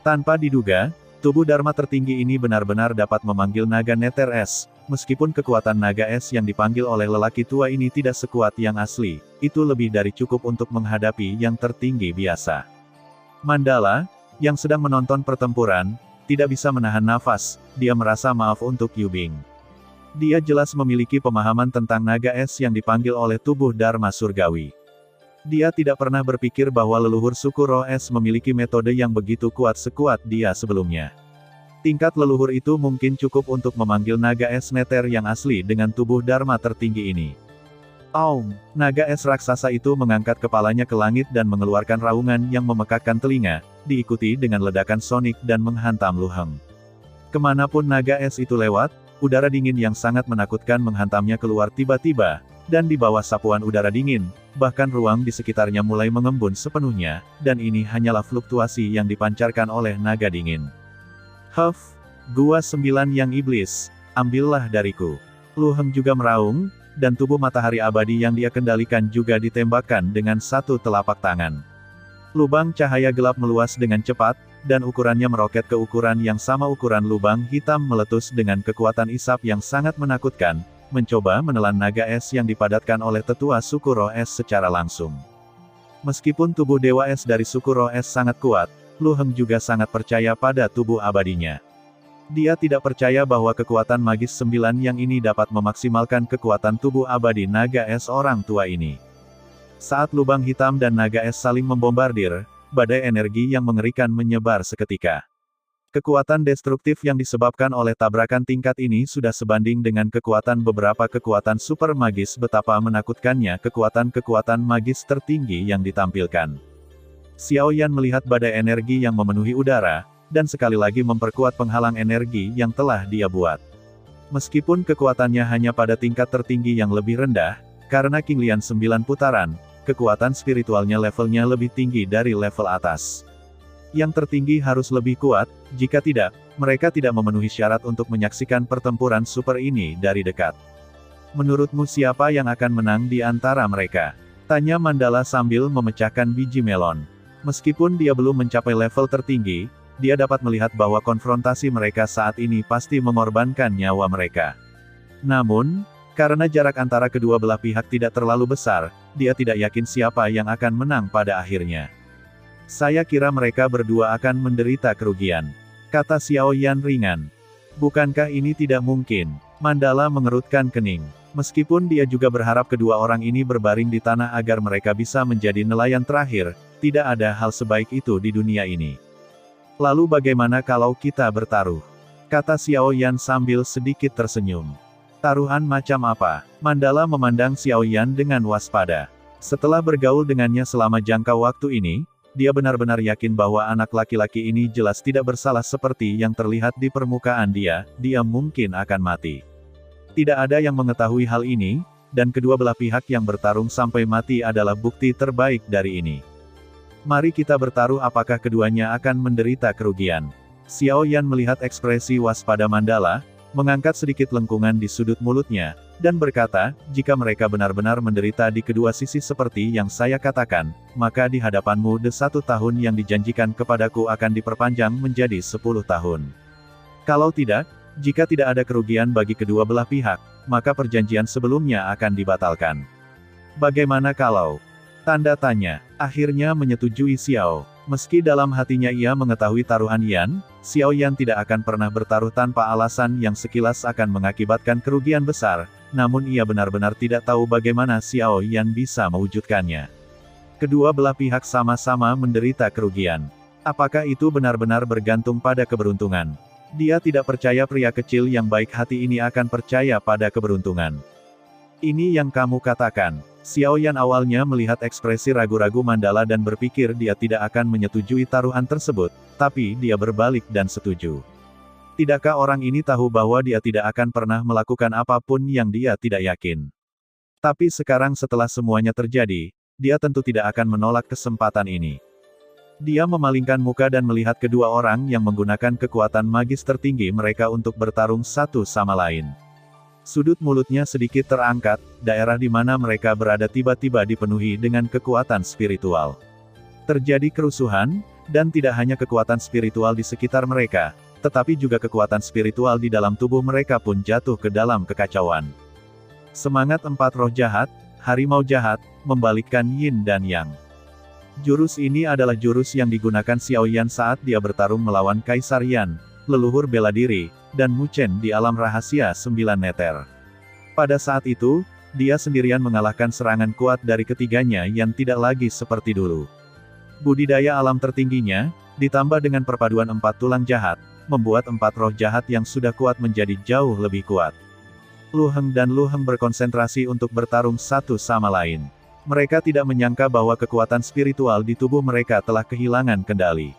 Tanpa diduga, tubuh Dharma tertinggi ini benar-benar dapat memanggil naga Nether Es, meskipun kekuatan naga es yang dipanggil oleh lelaki tua ini tidak sekuat yang asli, itu lebih dari cukup untuk menghadapi yang tertinggi biasa. Mandala, yang sedang menonton pertempuran, tidak bisa menahan nafas, dia merasa maaf untuk Yubing. Dia jelas memiliki pemahaman tentang naga es yang dipanggil oleh tubuh Dharma Surgawi. Dia tidak pernah berpikir bahwa leluhur suku Roh Es memiliki metode yang begitu kuat sekuat dia sebelumnya. Tingkat leluhur itu mungkin cukup untuk memanggil naga es Nether yang asli dengan tubuh Dharma tertinggi ini. Aum, naga es raksasa itu mengangkat kepalanya ke langit dan mengeluarkan raungan yang memekakkan telinga, diikuti dengan ledakan sonik dan menghantam Lu Heng. Kemanapun naga es itu lewat, udara dingin yang sangat menakutkan menghantamnya keluar tiba-tiba, dan di bawah sapuan udara dingin, bahkan ruang di sekitarnya mulai mengembun sepenuhnya, dan ini hanyalah fluktuasi yang dipancarkan oleh naga dingin. Huff, gua 9 yang iblis, ambillah dariku. Lu Heng juga meraung, dan tubuh matahari abadi yang dia kendalikan juga ditembakkan dengan satu telapak tangan. Lubang cahaya gelap meluas dengan cepat, dan ukurannya meroket ke ukuran yang sama ukuran lubang hitam meletus dengan kekuatan isap yang sangat menakutkan, mencoba menelan naga es yang dipadatkan oleh tetua suku Roh Es secara langsung. Meskipun tubuh Dewa Es dari suku Roh Es sangat kuat, Lu Heng juga sangat percaya pada tubuh abadinya. Dia tidak percaya bahwa kekuatan magis 9 yang ini dapat memaksimalkan kekuatan tubuh abadi naga es orang tua ini. Saat lubang hitam dan naga es saling membombardir, badai energi yang mengerikan menyebar seketika. Kekuatan destruktif yang disebabkan oleh tabrakan tingkat ini sudah sebanding dengan kekuatan beberapa kekuatan super magis betapa menakutkannya kekuatan-kekuatan magis tertinggi yang ditampilkan. Xiao Yan melihat badai energi yang memenuhi udara, dan sekali lagi memperkuat penghalang energi yang telah dia buat. Meskipun kekuatannya hanya pada tingkat tertinggi yang lebih rendah, karena Qinglian 9 putaran, kekuatan spiritualnya levelnya lebih tinggi dari level atas. Yang tertinggi harus lebih kuat, jika tidak, mereka tidak memenuhi syarat untuk menyaksikan pertempuran super ini dari dekat. Menurutmu siapa yang akan menang di antara mereka? Tanya Mandala sambil memecahkan biji melon. Meskipun dia belum mencapai level tertinggi, dia dapat melihat bahwa konfrontasi mereka saat ini pasti mengorbankan nyawa mereka. Namun, karena jarak antara kedua belah pihak tidak terlalu besar, dia tidak yakin siapa yang akan menang pada akhirnya. Saya kira mereka berdua akan menderita kerugian, kata Xiao Yan ringan. Bukankah ini tidak mungkin? Mandala mengerutkan kening. Meskipun dia juga berharap kedua orang ini berbaring di tanah agar mereka bisa menjadi nelayan terakhir, tidak ada hal sebaik itu di dunia ini. Lalu bagaimana kalau kita bertaruh? Kata Xiao Yan sambil sedikit tersenyum. Taruhan macam apa? Mandala memandang Xiao Yan dengan waspada. Setelah bergaul dengannya selama jangka waktu ini, dia benar-benar yakin bahwa anak laki-laki ini jelas tidak bersalah seperti yang terlihat di permukaan dia mungkin akan mati. Tidak ada yang mengetahui hal ini, dan kedua belah pihak yang bertarung sampai mati adalah bukti terbaik dari ini. Mari kita bertaruh apakah keduanya akan menderita kerugian. Xiao Yan melihat ekspresi waspada Mandala, mengangkat sedikit lengkungan di sudut mulutnya, dan berkata, jika mereka benar-benar menderita di kedua sisi seperti yang saya katakan, maka di hadapanmu 1 tahun yang dijanjikan kepadaku akan diperpanjang menjadi 10 tahun. Kalau tidak, jika tidak ada kerugian bagi kedua belah pihak, maka perjanjian sebelumnya akan dibatalkan. Bagaimana kalau? Tanda tanya. Akhirnya menyetujui Xiao. Meski dalam hatinya ia mengetahui taruhan Yan, Xiao Yan tidak akan pernah bertaruh tanpa alasan yang sekilas akan mengakibatkan kerugian besar, namun ia benar-benar tidak tahu bagaimana Xiao Yan bisa mewujudkannya. Kedua belah pihak sama-sama menderita kerugian. Apakah itu benar-benar bergantung pada keberuntungan? Dia tidak percaya pria kecil yang baik hati ini akan percaya pada keberuntungan. Ini yang kamu katakan. Xiao Yan awalnya melihat ekspresi ragu-ragu Mandala dan berpikir dia tidak akan menyetujui taruhan tersebut, tapi dia berbalik dan setuju. Tidakkah orang ini tahu bahwa dia tidak akan pernah melakukan apapun yang dia tidak yakin? Tapi sekarang setelah semuanya terjadi, dia tentu tidak akan menolak kesempatan ini. Dia memalingkan muka dan melihat kedua orang yang menggunakan kekuatan magis tertinggi mereka untuk bertarung satu sama lain. Sudut mulutnya sedikit terangkat, daerah di mana mereka berada tiba-tiba dipenuhi dengan kekuatan spiritual. Terjadi kerusuhan, dan tidak hanya kekuatan spiritual di sekitar mereka, tetapi juga kekuatan spiritual di dalam tubuh mereka pun jatuh ke dalam kekacauan. Semangat empat roh jahat, harimau jahat, membalikkan yin dan yang. Jurus ini adalah jurus yang digunakan Xiao Yan saat dia bertarung melawan Kaisar Yan, leluhur bela diri, dan Mu Chen di alam rahasia 9 meter. Pada saat itu, dia sendirian mengalahkan serangan kuat dari ketiganya yang tidak lagi seperti dulu. Budidaya alam tertingginya, ditambah dengan perpaduan 4 tulang jahat, membuat 4 roh jahat yang sudah kuat menjadi jauh lebih kuat. Lu Heng dan Lu Heng berkonsentrasi untuk bertarung satu sama lain. Mereka tidak menyangka bahwa kekuatan spiritual di tubuh mereka telah kehilangan kendali.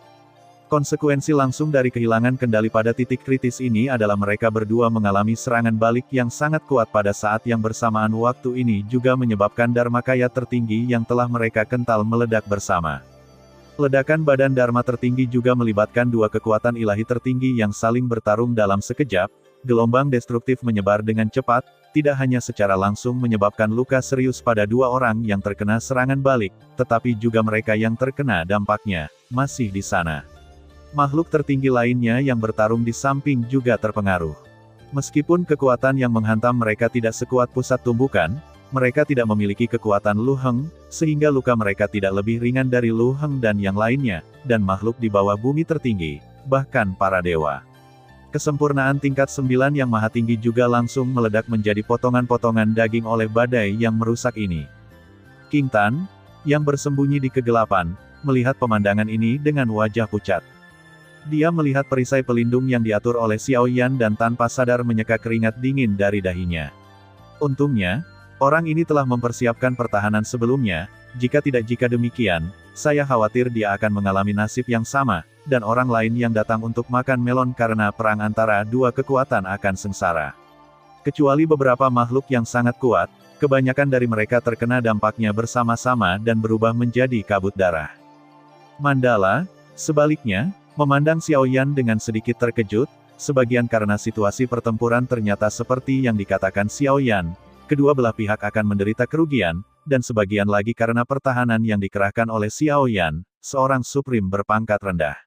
Konsekuensi langsung dari kehilangan kendali pada titik kritis ini adalah mereka berdua mengalami serangan balik yang sangat kuat pada saat yang bersamaan. Waktu ini juga menyebabkan Dharmakaya tertinggi yang telah mereka kental meledak bersama. Ledakan badan Dharma tertinggi juga melibatkan dua kekuatan ilahi tertinggi yang saling bertarung dalam sekejap. Gelombang destruktif menyebar dengan cepat, tidak hanya secara langsung menyebabkan luka serius pada dua orang yang terkena serangan balik, tetapi juga mereka yang terkena dampaknya, masih di sana. Makhluk tertinggi lainnya yang bertarung di samping juga terpengaruh. Meskipun kekuatan yang menghantam mereka tidak sekuat pusat tumbukan, mereka tidak memiliki kekuatan Lu Heng, sehingga luka mereka tidak lebih ringan dari Lu Heng dan yang lainnya, dan makhluk di bawah bumi tertinggi, bahkan para dewa. Kesempurnaan tingkat 9 yang maha tinggi juga langsung meledak menjadi potongan-potongan daging oleh badai yang merusak ini. King Tan, yang bersembunyi di kegelapan, melihat pemandangan ini dengan wajah pucat. Dia melihat perisai pelindung yang diatur oleh Xiao Yan dan tanpa sadar menyeka keringat dingin dari dahinya. Untungnya, orang ini telah mempersiapkan pertahanan sebelumnya, jika demikian, saya khawatir dia akan mengalami nasib yang sama, dan orang lain yang datang untuk makan melon karena perang antara dua kekuatan akan sengsara. Kecuali beberapa makhluk yang sangat kuat, kebanyakan dari mereka terkena dampaknya bersama-sama dan berubah menjadi kabut darah. Mandala, sebaliknya, memandang Xiao Yan dengan sedikit terkejut, sebagian karena situasi pertempuran ternyata seperti yang dikatakan Xiao Yan, kedua belah pihak akan menderita kerugian, dan sebagian lagi karena pertahanan yang dikerahkan oleh Xiao Yan, seorang suprim berpangkat rendah.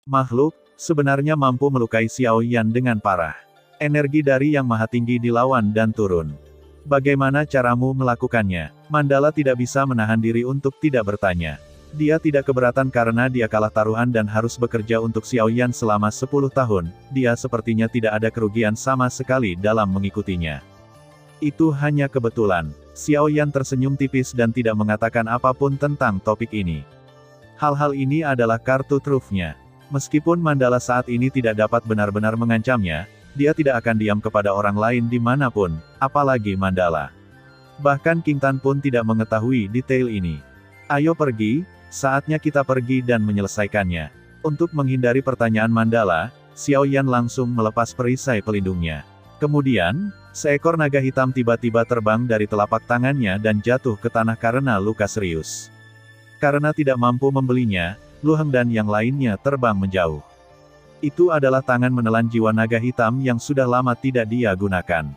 Makhluk, sebenarnya mampu melukai Xiao Yan dengan parah. Energi dari Yang Maha Tinggi dilawan dan turun. Bagaimana caramu melakukannya? Mandala tidak bisa menahan diri untuk tidak bertanya. Dia tidak keberatan karena dia kalah taruhan dan harus bekerja untuk Xiao Yan selama 10 tahun, dia sepertinya tidak ada kerugian sama sekali dalam mengikutinya. Itu hanya kebetulan. Xiao Yan tersenyum tipis dan tidak mengatakan apapun tentang topik ini. Hal-hal ini adalah kartu trufnya. Meskipun Mandala saat ini tidak dapat benar-benar mengancamnya, dia tidak akan diam kepada orang lain dimanapun, apalagi Mandala. Bahkan King Tan pun tidak mengetahui detail ini. Ayo pergi, saatnya kita pergi dan menyelesaikannya. Untuk menghindari pertanyaan Mandala, Xiao Yan langsung melepas perisai pelindungnya. Kemudian, seekor naga hitam tiba-tiba terbang dari telapak tangannya dan jatuh ke tanah karena luka serius. Karena tidak mampu membelinya, Lu Heng dan yang lainnya terbang menjauh. Itu adalah tangan menelan jiwa naga hitam yang sudah lama tidak dia gunakan.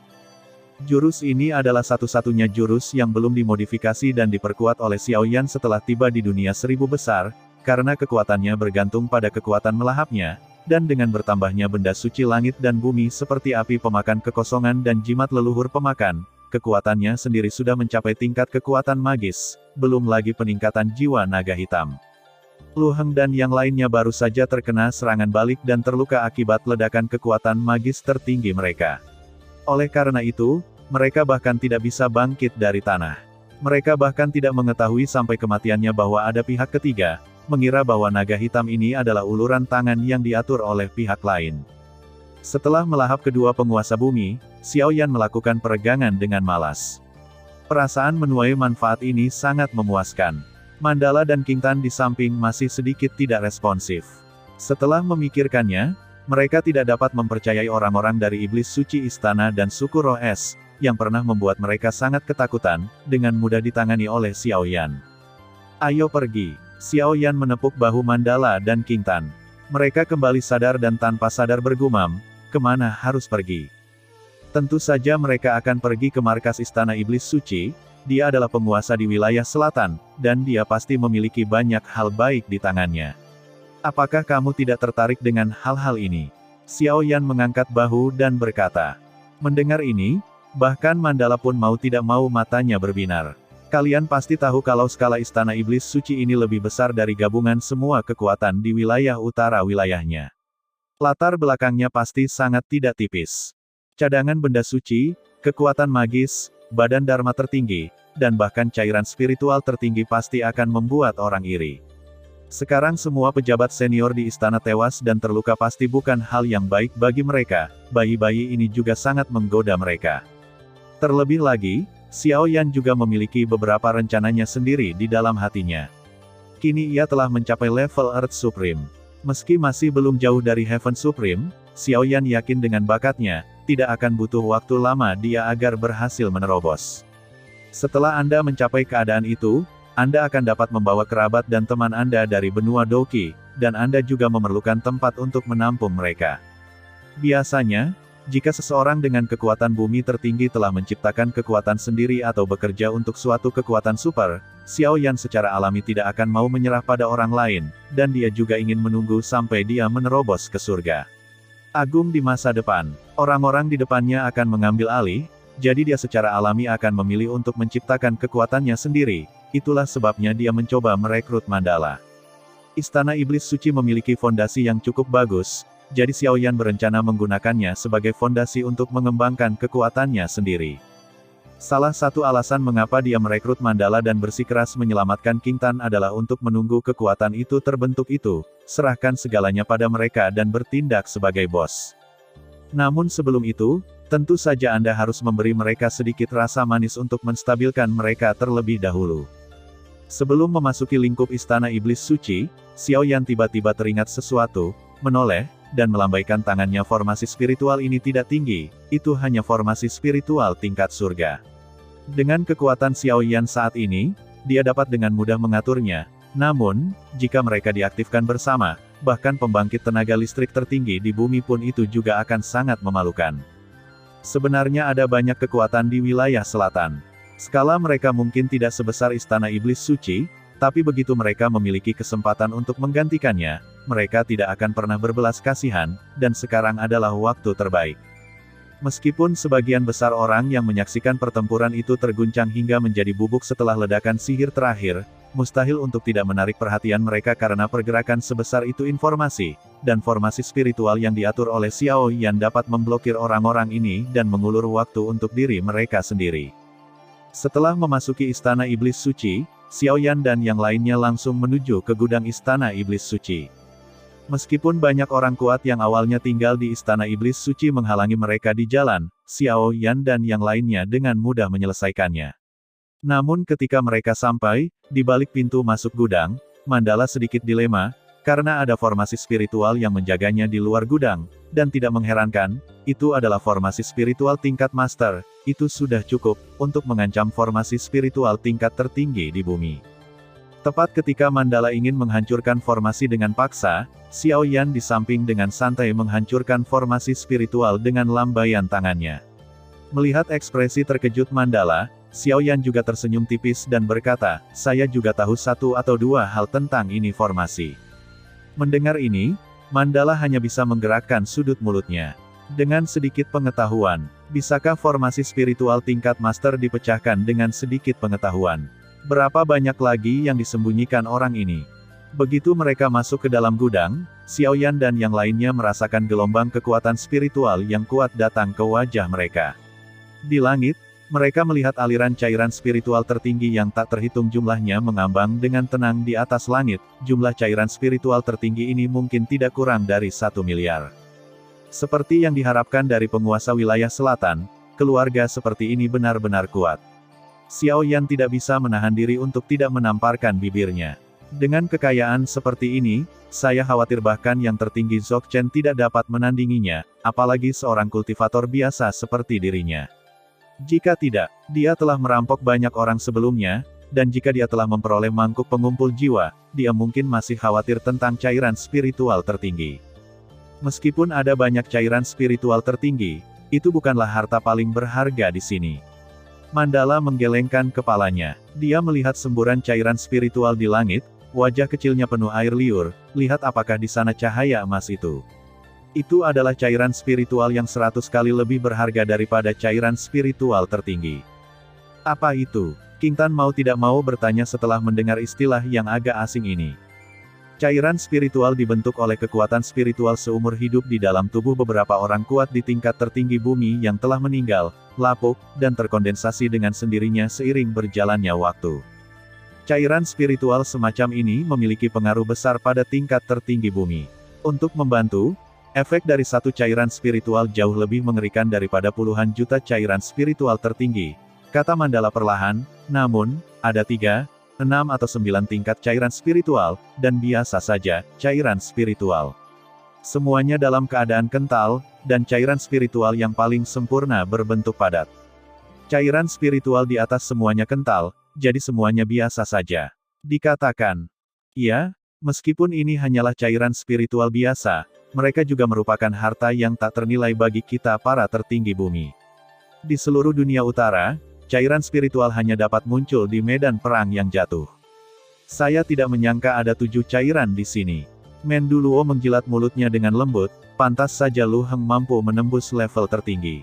Jurus ini adalah satu-satunya jurus yang belum dimodifikasi dan diperkuat oleh Xiao Yan setelah tiba di dunia 1000 besar, karena kekuatannya bergantung pada kekuatan melahapnya, dan dengan bertambahnya benda suci langit dan bumi seperti api pemakan kekosongan dan jimat leluhur pemakan, kekuatannya sendiri sudah mencapai tingkat kekuatan magis, belum lagi peningkatan jiwa naga hitam. Lu Heng dan yang lainnya baru saja terkena serangan balik dan terluka akibat ledakan kekuatan magis tertinggi mereka. Oleh karena itu, mereka bahkan tidak bisa bangkit dari tanah. Mereka bahkan tidak mengetahui sampai kematiannya bahwa ada pihak ketiga, mengira bahwa naga hitam ini adalah uluran tangan yang diatur oleh pihak lain. Setelah melahap kedua penguasa bumi, Xiao Yan melakukan peregangan dengan malas. Perasaan menuai manfaat ini sangat memuaskan. Mandala dan King Tan di samping masih sedikit tidak responsif. Setelah memikirkannya, mereka tidak dapat mempercayai orang-orang dari iblis suci istana dan suku roh es, yang pernah membuat mereka sangat ketakutan, dengan mudah ditangani oleh Xiao Yan. Ayo pergi. Xiao Yan menepuk bahu Mandala dan King Tan. Mereka kembali sadar dan tanpa sadar bergumam, kemana harus pergi? Tentu saja mereka akan pergi ke markas Istana Iblis Suci. Dia adalah penguasa di wilayah selatan, dan dia pasti memiliki banyak hal baik di tangannya. Apakah kamu tidak tertarik dengan hal-hal ini? Xiao Yan mengangkat bahu dan berkata. Mendengar ini, bahkan Mandala pun mau tidak mau matanya berbinar. Kalian pasti tahu kalau skala Istana Iblis Suci ini lebih besar dari gabungan semua kekuatan di wilayah utara wilayahnya. Latar belakangnya pasti sangat tidak tipis. Cadangan benda suci, kekuatan magis, badan dharma tertinggi, dan bahkan cairan spiritual tertinggi pasti akan membuat orang iri. Sekarang semua pejabat senior di istana tewas dan terluka pasti bukan hal yang baik bagi mereka, bayi-bayi ini juga sangat menggoda mereka. Terlebih lagi, Xiao Yan juga memiliki beberapa rencananya sendiri di dalam hatinya. Kini ia telah mencapai level Earth Supreme. Meski masih belum jauh dari Heaven Supreme, Xiao Yan yakin dengan bakatnya, tidak akan butuh waktu lama dia agar berhasil menerobos. Setelah Anda mencapai keadaan itu, Anda akan dapat membawa kerabat dan teman Anda dari benua Doki, dan Anda juga memerlukan tempat untuk menampung mereka. Biasanya, jika seseorang dengan kekuatan bumi tertinggi telah menciptakan kekuatan sendiri atau bekerja untuk suatu kekuatan super, Xiao Yan secara alami tidak akan mau menyerah pada orang lain, dan dia juga ingin menunggu sampai dia menerobos ke surga agung di masa depan. Orang-orang di depannya akan mengambil alih, jadi dia secara alami akan memilih untuk menciptakan kekuatannya sendiri. Itulah sebabnya dia mencoba merekrut Mandala. Istana Iblis Suci memiliki fondasi yang cukup bagus, jadi Xiao Yan berencana menggunakannya sebagai fondasi untuk mengembangkan kekuatannya sendiri. Salah satu alasan mengapa dia merekrut Mandala dan bersikeras menyelamatkan King Tan adalah untuk menunggu kekuatan itu terbentuk itu, serahkan segalanya pada mereka dan bertindak sebagai bos. Namun sebelum itu, tentu saja Anda harus memberi mereka sedikit rasa manis untuk menstabilkan mereka terlebih dahulu. Sebelum memasuki lingkup Istana Iblis Suci, Xiao Yan tiba-tiba teringat sesuatu, menoleh, dan melambaikan tangannya. Formasi spiritual ini tidak tinggi, itu hanya formasi spiritual tingkat surga. Dengan kekuatan Xiao Yan saat ini, dia dapat dengan mudah mengaturnya. Namun, jika mereka diaktifkan bersama, bahkan pembangkit tenaga listrik tertinggi di bumi pun itu juga akan sangat memalukan. Sebenarnya ada banyak kekuatan di wilayah selatan. Skala mereka mungkin tidak sebesar Istana Iblis Suci, tapi begitu mereka memiliki kesempatan untuk menggantikannya, mereka tidak akan pernah berbelas kasihan, dan sekarang adalah waktu terbaik. Meskipun sebagian besar orang yang menyaksikan pertempuran itu terguncang hingga menjadi bubuk setelah ledakan sihir terakhir, mustahil untuk tidak menarik perhatian mereka karena pergerakan sebesar itu informasi, dan formasi spiritual yang diatur oleh Xiao Yan dapat memblokir orang-orang ini dan mengulur waktu untuk diri mereka sendiri. Setelah memasuki Istana Iblis Suci, Xiao Yan dan yang lainnya langsung menuju ke gudang Istana Iblis Suci. Meskipun banyak orang kuat yang awalnya tinggal di Istana Iblis Suci menghalangi mereka di jalan, Xiao Yan dan yang lainnya dengan mudah menyelesaikannya. Namun ketika mereka sampai, di balik pintu masuk gudang, Mandala sedikit dilema, karena ada formasi spiritual yang menjaganya di luar gudang, dan tidak mengherankan, itu adalah formasi spiritual tingkat master, itu sudah cukup, untuk mengancam formasi spiritual tingkat tertinggi di bumi. Tepat ketika Mandala ingin menghancurkan formasi dengan paksa, Xiao Yan di samping dengan santai menghancurkan formasi spiritual dengan lambaian tangannya. Melihat ekspresi terkejut Mandala, Xiao Yan juga tersenyum tipis dan berkata, saya juga tahu satu atau dua hal tentang ini formasi. Mendengar ini, Mandala hanya bisa menggerakkan sudut mulutnya. Dengan sedikit pengetahuan, bisakah formasi spiritual tingkat master dipecahkan dengan sedikit pengetahuan? Berapa banyak lagi yang disembunyikan orang ini? Begitu mereka masuk ke dalam gudang, Xiao Yan dan yang lainnya merasakan gelombang kekuatan spiritual yang kuat datang ke wajah mereka. Di langit, mereka melihat aliran cairan spiritual tertinggi yang tak terhitung jumlahnya mengambang dengan tenang di atas langit. Jumlah cairan spiritual tertinggi ini mungkin tidak kurang dari 1 miliar. Seperti yang diharapkan dari penguasa wilayah selatan, keluarga seperti ini benar-benar kuat. Xiao Yan tidak bisa menahan diri untuk tidak menamparkan bibirnya. Dengan kekayaan seperti ini, saya khawatir bahkan yang tertinggi Dzogchen tidak dapat menandinginya, apalagi seorang kultivator biasa seperti dirinya. Jika tidak, dia telah merampok banyak orang sebelumnya, dan jika dia telah memperoleh mangkuk pengumpul jiwa, dia mungkin masih khawatir tentang cairan spiritual tertinggi. Meskipun ada banyak cairan spiritual tertinggi, itu bukanlah harta paling berharga di sini. Mandala menggelengkan kepalanya. Dia melihat semburan cairan spiritual di langit, wajah kecilnya penuh air liur. Lihat apakah di sana cahaya emas itu. Itu adalah cairan spiritual yang 100 kali lebih berharga daripada cairan spiritual tertinggi. Apa itu? King Tan mau tidak mau bertanya setelah mendengar istilah yang agak asing ini. Cairan spiritual dibentuk oleh kekuatan spiritual seumur hidup di dalam tubuh beberapa orang kuat di tingkat tertinggi bumi yang telah meninggal, lapuk, dan terkondensasi dengan sendirinya seiring berjalannya waktu. Cairan spiritual semacam ini memiliki pengaruh besar pada tingkat tertinggi bumi. Untuk membantu, efek dari satu cairan spiritual jauh lebih mengerikan daripada puluhan juta cairan spiritual tertinggi, kata Mandala perlahan. Namun, ada 3, 6 atau 9 tingkat cairan spiritual, dan biasa saja, cairan spiritual. Semuanya dalam keadaan kental, dan cairan spiritual yang paling sempurna berbentuk padat. Cairan spiritual di atas semuanya kental, jadi semuanya biasa saja. Dikatakan, ya, meskipun ini hanyalah cairan spiritual biasa, mereka juga merupakan harta yang tak ternilai bagi kita para tertinggi bumi. Di seluruh dunia utara, cairan spiritual hanya dapat muncul di medan perang yang jatuh. Saya tidak menyangka ada 7 cairan di sini. Menduluo menjilat mulutnya dengan lembut, pantas saja Lu Heng mampu menembus level tertinggi.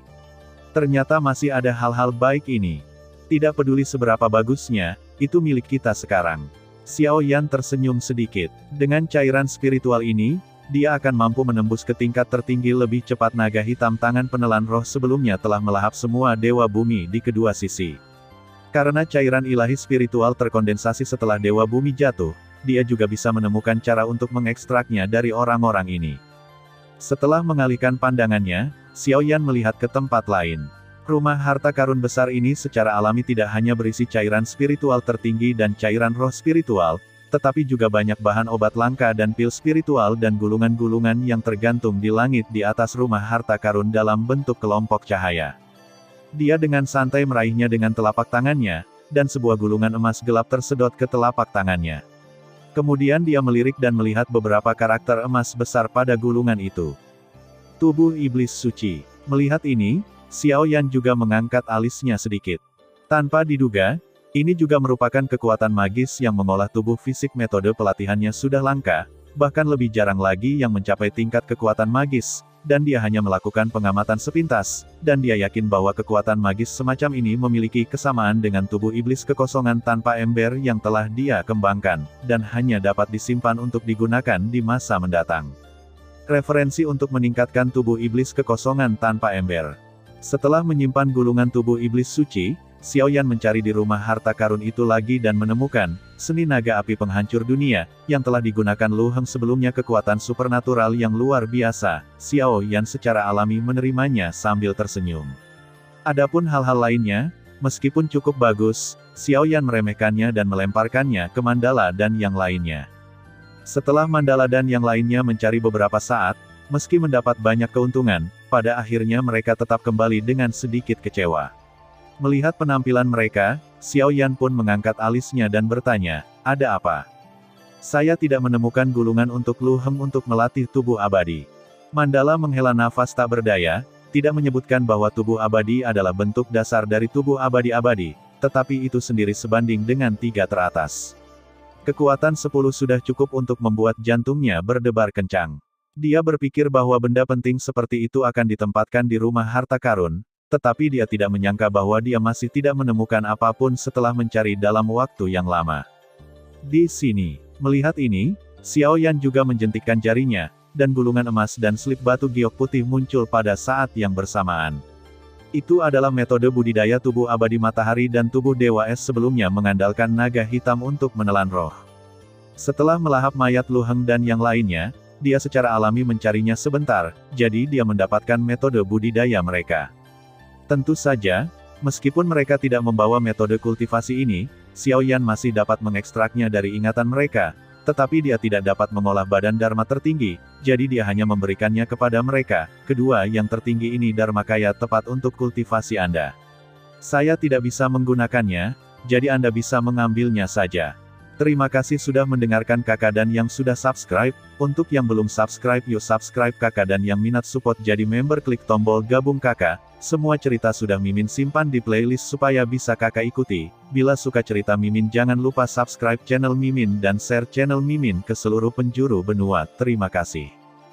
Ternyata masih ada hal-hal baik ini. Tidak peduli seberapa bagusnya, itu milik kita sekarang. Xiao Yan tersenyum sedikit. Dengan cairan spiritual ini, dia akan mampu menembus ke tingkat tertinggi lebih cepat. Naga hitam tangan penelan roh sebelumnya telah melahap semua dewa bumi di kedua sisi. Karena cairan ilahi spiritual terkondensasi setelah dewa bumi jatuh, dia juga bisa menemukan cara untuk mengekstraknya dari orang-orang ini. Setelah mengalihkan pandangannya, Xiao Yan melihat ke tempat lain. Rumah harta karun besar ini secara alami tidak hanya berisi cairan spiritual tertinggi dan cairan roh spiritual, tetapi juga banyak bahan obat langka dan pil spiritual dan gulungan-gulungan yang tergantung di langit di atas rumah harta karun dalam bentuk kelompok cahaya. Dia dengan santai meraihnya dengan telapak tangannya, dan sebuah gulungan emas gelap tersedot ke telapak tangannya. Kemudian dia melirik dan melihat beberapa karakter emas besar pada gulungan itu. Tubuh iblis suci. Melihat ini, Xiao Yan juga mengangkat alisnya sedikit. Tanpa diduga, ini juga merupakan kekuatan magis yang mengolah tubuh fisik. Metode pelatihannya sudah langka, bahkan lebih jarang lagi yang mencapai tingkat kekuatan magis, dan dia hanya melakukan pengamatan sepintas, dan dia yakin bahwa kekuatan magis semacam ini memiliki kesamaan dengan tubuh iblis kekosongan tanpa ember yang telah dia kembangkan, dan hanya dapat disimpan untuk digunakan di masa mendatang. Referensi untuk meningkatkan tubuh iblis kekosongan tanpa ember. Setelah menyimpan gulungan tubuh iblis suci, Xiao Yan mencari di rumah harta karun itu lagi dan menemukan seni naga api penghancur dunia yang telah digunakan Lu Heng sebelumnya. Kekuatan supernatural yang luar biasa. Xiao Yan secara alami menerimanya sambil tersenyum. Adapun hal-hal lainnya, meskipun cukup bagus, Xiao Yan meremehkannya dan melemparkannya ke Mandala dan yang lainnya. Setelah Mandala dan yang lainnya mencari beberapa saat, meski mendapat banyak keuntungan, pada akhirnya mereka tetap kembali dengan sedikit kecewa. Melihat penampilan mereka, Xiao Yan pun mengangkat alisnya dan bertanya, ada apa? Saya tidak menemukan gulungan untuk Lu Heng untuk melatih tubuh abadi. Mandala menghela nafas tak berdaya, tidak menyebutkan bahwa tubuh abadi adalah bentuk dasar dari tubuh abadi-abadi, tetapi itu sendiri sebanding dengan 3 teratas. Kekuatan 10 sudah cukup untuk membuat jantungnya berdebar kencang. Dia berpikir bahwa benda penting seperti itu akan ditempatkan di rumah harta karun, tetapi dia tidak menyangka bahwa dia masih tidak menemukan apapun setelah mencari dalam waktu yang lama. Di sini, melihat ini, Xiao Yan juga menjentikkan jarinya, dan gulungan emas dan slip batu giok putih muncul pada saat yang bersamaan. Itu adalah metode budidaya tubuh abadi matahari dan tubuh dewa es sebelumnya mengandalkan naga hitam untuk menelan roh. Setelah melahap mayat Lu Heng dan yang lainnya, dia secara alami mencarinya sebentar, jadi dia mendapatkan metode budidaya mereka. Tentu saja, meskipun mereka tidak membawa metode kultivasi ini, Xiao Yan masih dapat mengekstraknya dari ingatan mereka, tetapi dia tidak dapat mengolah badan Dharma tertinggi, jadi dia hanya memberikannya kepada mereka. Kedua yang tertinggi ini Dharmakaya tepat untuk kultivasi Anda. Saya tidak bisa menggunakannya, jadi Anda bisa mengambilnya saja. Terima kasih sudah mendengarkan kakak dan yang sudah subscribe. Untuk yang belum subscribe yuk subscribe kakak dan yang minat support jadi member klik tombol gabung kakak. Semua cerita sudah Mimin simpan di playlist supaya bisa kakak ikuti. Bila suka cerita Mimin jangan lupa subscribe channel Mimin dan share channel Mimin ke seluruh penjuru benua. Terima kasih.